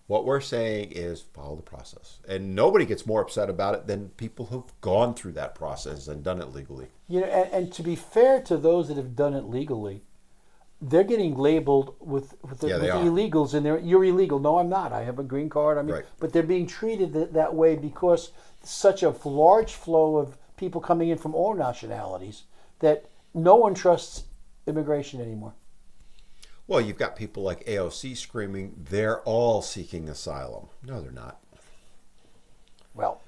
What we're saying is follow the process. And nobody gets more upset about it than people who've gone through that process and done it legally. You know, and to be fair to those that have done it legally, they're getting labeled with They are. illegals, and you're illegal. No, I'm not. I have a green card. I mean, Right. but they're being treated that way because such a large flow of people coming in from all nationalities that no one trusts immigration anymore. Well, you've got people like AOC screaming, they're all seeking asylum. No, they're not. Well,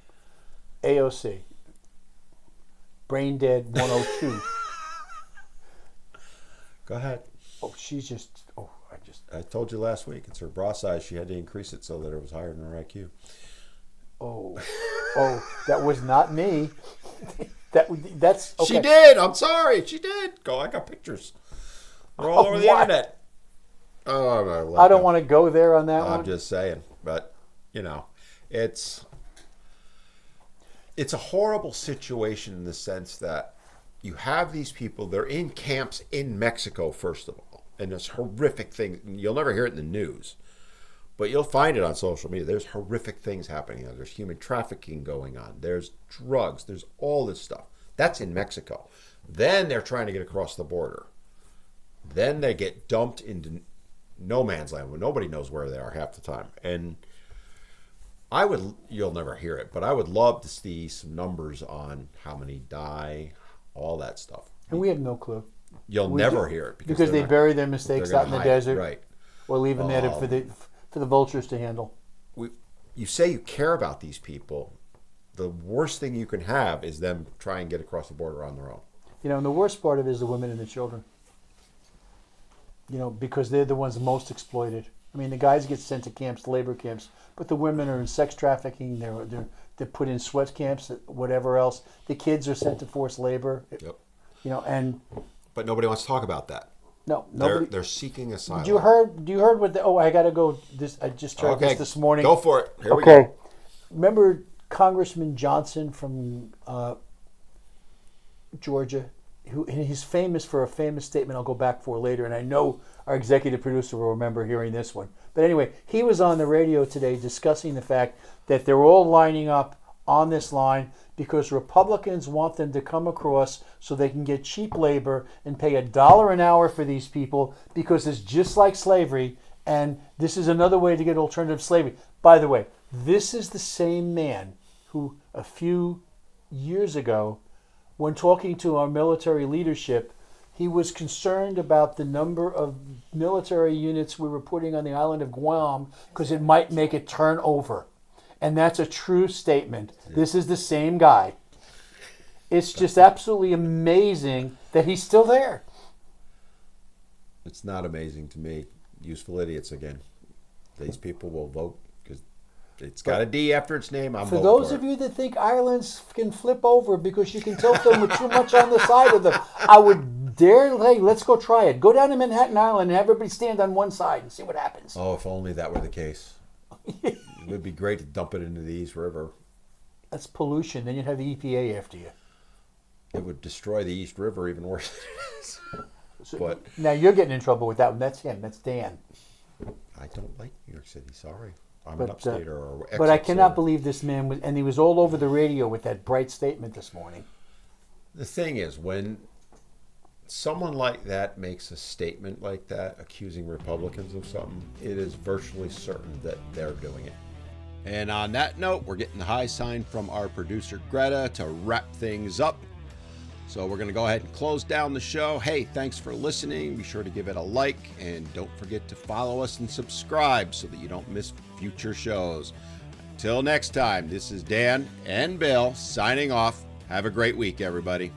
AOC, brain dead 102. Go ahead. Oh, she's just. Oh, I told you last week, it's her bra size. She had to increase it so that it was higher than her IQ. Oh, that was not me. That's okay. She did. I'm sorry. She did. Go. I got pictures. They're all over the What? internet. Oh, I don't want to go there on that one. I'm just saying, but you know, it's a horrible situation in the sense that you have these people. They're in camps in Mexico, first of all, and it's horrific thing. You'll never hear it in the news, but you'll find it on social media. There's horrific things happening. There's human trafficking going on. There's drugs. There's all this stuff. That's in Mexico. Then they're trying to get across the border. Then they get dumped into no man's land where nobody knows where they are half the time. And you'll never hear it, but I would love to see some numbers on how many die, all that stuff. And we have no clue. You'll never hear it because they bury their mistakes they're out in the gonna hide it, desert, right? or leave them there for the vultures to handle. You say you care about these people. The worst thing you can have is them try and get across the border on their own. You know, and the worst part of it is the women and the children. because they're the ones most exploited. I mean, the guys get sent to camps, labor camps, but the women are in sex trafficking. They're put in sweat camps, whatever else. The kids are sent to forced labor. Yep. And But nobody wants to talk about that. no, nobody. They're seeking asylum. Do you heard what? I gotta go. I just heard this morning. Go for it. Here we Okay. go. Remember Congressman Johnson from Georgia, he's famous for a famous statement I'll go back for later, and I know our executive producer will remember hearing this one. But anyway, he was on the radio today discussing the fact that they're all lining up on this line because Republicans want them to come across so they can get cheap labor and pay $1 an hour for these people because it's just like slavery, and this is another way to get alternative slavery. By the way, this is the same man who a few years ago, when talking to our military leadership, he was concerned about the number of military units we were putting on the island of Guam because it might make it turn over. And that's a true statement. This is the same guy. It's just absolutely amazing that he's still there. It's not amazing to me. Useful idiots again. These people will vote because it's got a D after its name. For those of you that think Ireland's can flip over because you can tilt them with too much on the side of them, I would dare, hey, let's go try it. Go down to Manhattan Island and have everybody stand on one side and see what happens. Oh, if only that were the case. It would be great to dump it into the East River. That's pollution. Then you'd have the EPA after you. It would destroy the East River even worse. But now you're getting in trouble with that one. That's him. That's Dan. I don't like New York City. Sorry. I'm an upstater or but I cannot believe this man was, and he was all over the radio with that bright statement this morning. The thing is, when someone like that makes a statement like that, accusing Republicans of something, it is virtually certain that they're doing it. And on that note, we're getting the high sign from our producer Greta to wrap things up. So we're going to go ahead and close down the show. Hey, thanks for listening. Be sure to give it a like and don't forget to follow us and subscribe so that you don't miss future shows. Until next time, this is Dan and Bill signing off. Have a great week, everybody.